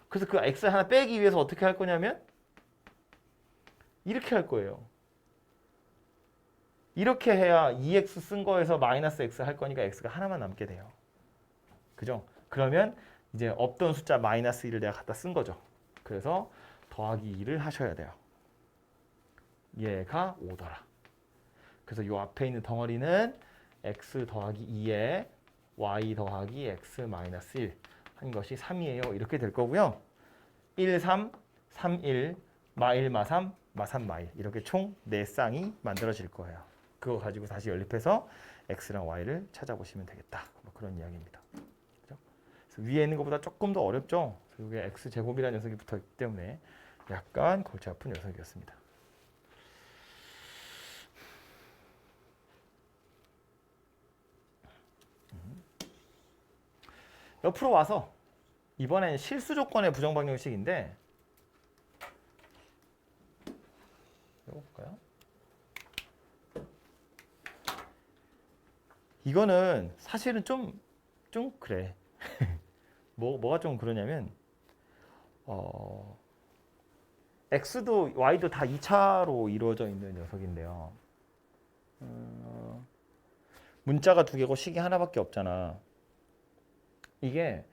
그래서 그 x를 하나 빼기 위해서 어떻게 할 거냐면 이렇게 할 거예요. 이렇게 해야 2x 쓴 거에서 마이너스 x 할 거니까 x가 하나만 남게 돼요. 그죠? 그러면 이제 없던 숫자 마이너스 1을 내가 갖다 쓴 거죠. 그래서 더하기 2를 하셔야 돼요. 얘가 5더라. 그래서 이 앞에 있는 덩어리는 x 더하기 2에 y 더하기 x 마이너스 1 한 것이 3이에요. 이렇게 될 거고요. 1, 3, 3, 1, 마 1, 마 3, 마 3, 마 1 이렇게 총 4쌍이 만들어질 거예요. 그거 가지고 다시 연립해서 x랑 y를 찾아보시면 되겠다. 뭐 그런 이야기입니다. 그렇죠? 위에 있는 것보다 조금 더 어렵죠. 이게 x제곱이라는 녀석이 붙어있기 때문에 약간 골치 아픈 녀석이었습니다. 옆으로 와서 이번엔 실수 조건의 부정방정식인데 이거 볼까요? 이거는 사실은 좀 그래. 뭐가 좀 그러냐면 x도 y도 다 2차로 이루어져 있는 녀석인데요. 문자가 두 개고 식이 하나밖에 없잖아. 이게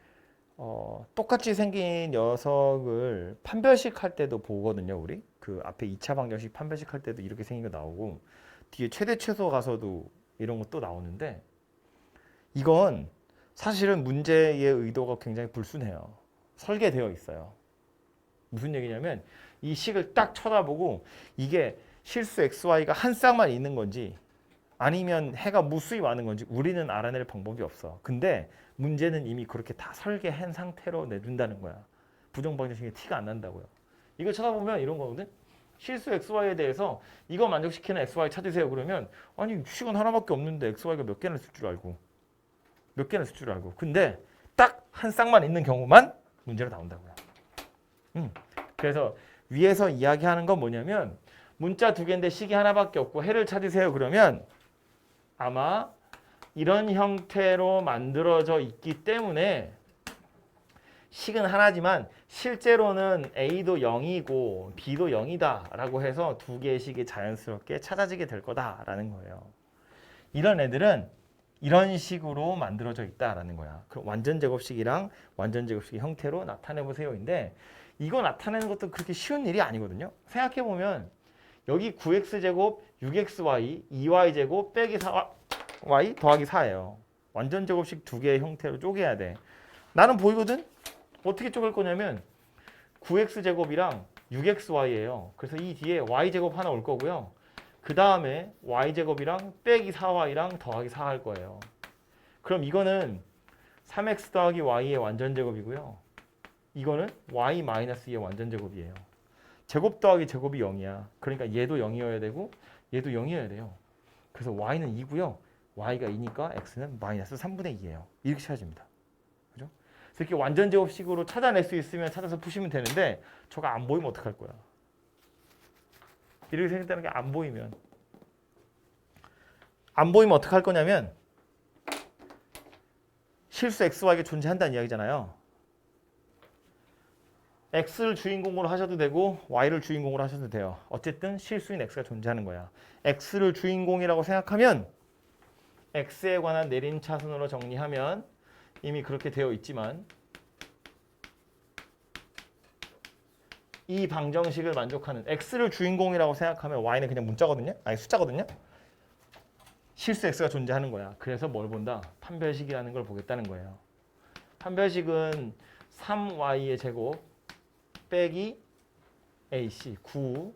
똑같이 생긴 녀석을 판별식 할 때도 보거든요. 우리 그 앞에 2차 방정식 판별식 할 때도 이렇게 생긴 거 나오고 뒤에 최대 최소 가서도 이런 거 또 나오는데 이건 사실은 문제의 의도가 굉장히 불순해요. 설계되어 있어요. 무슨 얘기냐면 이 식을 딱 쳐다보고 이게 실수 xy가 한 쌍만 있는 건지 아니면 해가 무수히 많은 건지 우리는 알아낼 방법이 없어. 근데 문제는 이미 그렇게 다 설계한 상태로 내준다는 거야. 부정방정식이 티가 안 난다고요. 이거 쳐다보면 이런 거거든. 실수 xy에 대해서 이거 만족시키는 xy 찾으세요. 그러면 아니 식은 하나밖에 없는데 xy가 몇 개나 있을 줄 알고 몇 개나 있을 줄 알고 근데 딱 한 쌍만 있는 경우만 문제로 나온다고요. 그래서 위에서 이야기하는 건 뭐냐면 문자 두 개인데 식이 하나밖에 없고 해를 찾으세요. 그러면 아마 이런 형태로 만들어져 있기 때문에 식은 하나지만 실제로는 A도 0이고 B도 0이다 라고 해서 두 개의 식이 자연스럽게 찾아지게 될 거다라는 거예요. 이런 애들은 이런 식으로 만들어져 있다라는 거야. 그럼 완전 제곱식이랑 완전 제곱식의 형태로 나타내 보세요인데 이거 나타내는 것도 그렇게 쉬운 일이 아니거든요. 생각해 보면 여기 9x제곱 6xy 2y제곱 빼기 4y 더하기 4예요. 완전 제곱식 두 개의 형태로 쪼개야 돼. 나는 보이거든? 어떻게 쪼갤 거냐면 9x제곱이랑 6xy예요. 그래서 이 뒤에 y제곱 하나 올 거고요. 그 다음에 y제곱이랑 빼기 4y랑 더하기 4 할 거예요. 그럼 이거는 3x 더하기 y의 완전제곱이고요. 이거는 y-2의 완전제곱이에요. 제곱 더하기 제곱이 0이야. 그러니까 얘도 0이어야 되고 얘도 0이어야 돼요. 그래서 y는 2고요. y가 2니까 x는 마이너스 3분의 2예요. 이렇게 찾아집니다. 그죠? 그래서 이렇게 완전제곱식으로 찾아낼 수 있으면 찾아서 푸시면 되는데 저거 안 보이면 어떡할 거야? 이렇게 생겼다는 게 안 보이면 어떡할 거냐면 실수 xy가 존재한다는 이야기잖아요. x를 주인공으로 하셔도 되고 y를 주인공으로 하셔도 돼요. 어쨌든 실수인 x가 존재하는 거야. x를 주인공이라고 생각하면 x에 관한 내림차순으로 정리하면 이미 그렇게 되어 있지만 이 방정식을 만족하는 x를 주인공이라고 생각하면 y는 그냥 문자거든요. 아니 숫자거든요. 실수 x가 존재하는 거야. 그래서 뭘 본다? 판별식이라는 걸 보겠다는 거예요. 판별식은 3y의 제곱 빼기 ac 9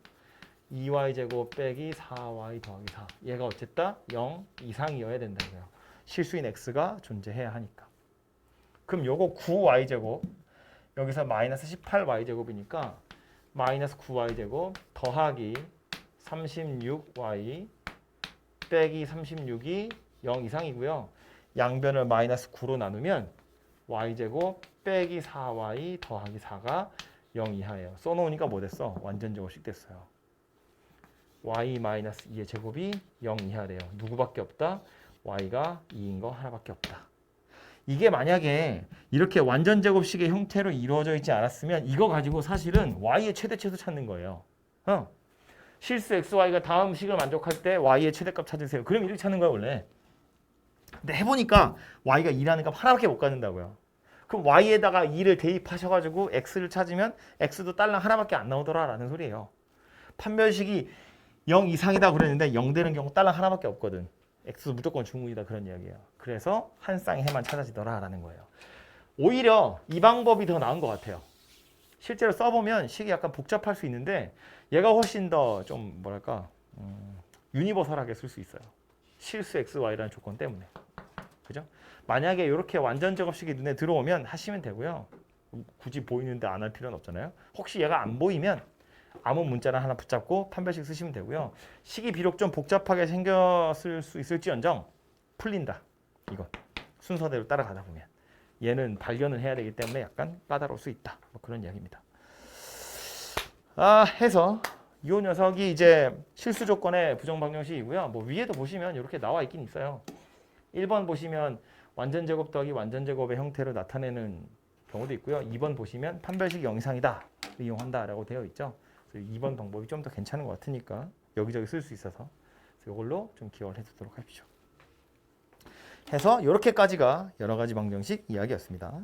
2y제곱 빼기 4y 더하기 4 얘가 어쨌다? 0 이상이어야 된다고요. 실수인 x가 존재해야 하니까. 그럼 요거 9y제곱 여기서 마이너스 18y제곱이니까 마이너스 9y제곱 더하기 36y 빼기 36이 0 이상이고요. 양변을 마이너스 9로 나누면 y제곱 빼기 4y 더하기 4가 0 이하예요. 써놓으니까 뭐 됐어? 완전 제곱식 됐어요. y-2의 제곱이 0 이하래요. 누구밖에 없다? y가 2인 거 하나밖에 없다. 이게 만약에 이렇게 완전 제곱식의 형태로 이루어져 있지 않았으면 이거 가지고 사실은 y의 최대치수 찾는 거예요. 실수 xy가 다음 식을 만족할 때 y의 최대값 찾으세요. 그럼 이렇게 찾는 거야 원래. 근데 해보니까 y가 2라는 값 하나밖에 못 갖는다고요. 그럼 y에다가 2를 대입하셔가지고 x를 찾으면 x도 딸랑 하나밖에 안 나오더라라는 소리예요. 판별식이 0 이상이다 그랬는데 0 되는 경우 딸랑 하나밖에 없거든. x도 무조건 중문이다 그런 이야기예요. 그래서 한 쌍의 해만 찾아지더라라는 거예요. 오히려 이 방법이 더 나은 것 같아요. 실제로 써보면 식이 약간 복잡할 수 있는데 얘가 훨씬 더 좀 뭐랄까 유니버설하게 쓸 수 있어요. 실수 xy라는 조건 때문에. 그죠? 만약에 이렇게 완전 제곱식이 눈에 들어오면 하시면 되고요. 굳이 보이는데 안 할 필요는 없잖아요. 혹시 얘가 안 보이면 아무 문자나 하나 붙잡고 판별식 쓰시면 되고요. 식이 비록 좀 복잡하게 생겼을 수 있을지언정 풀린다. 이건 순서대로 따라가다 보면 얘는 발견을 해야 되기 때문에 약간 까다로울 수 있다. 뭐 그런 이야기입니다. 해서 이 녀석이 이제 실수 조건의 부정 방정식이고요. 뭐 위에도 보시면 이렇게 나와 있긴 있어요. 1번 보시면 완전 제곱 더하기 완전 제곱의 형태로 나타내는 경우도 있고요. 2번 보시면 판별식 0 이상이다. 이용한다라고 되어 있죠. 그래서 2번 방법이 좀 더 괜찮은 것 같으니까 여기저기 쓸 수 있어서 이걸로 좀 기억을 해두도록 하십시오. 해서 이렇게까지가 여러 가지 방정식 이야기였습니다.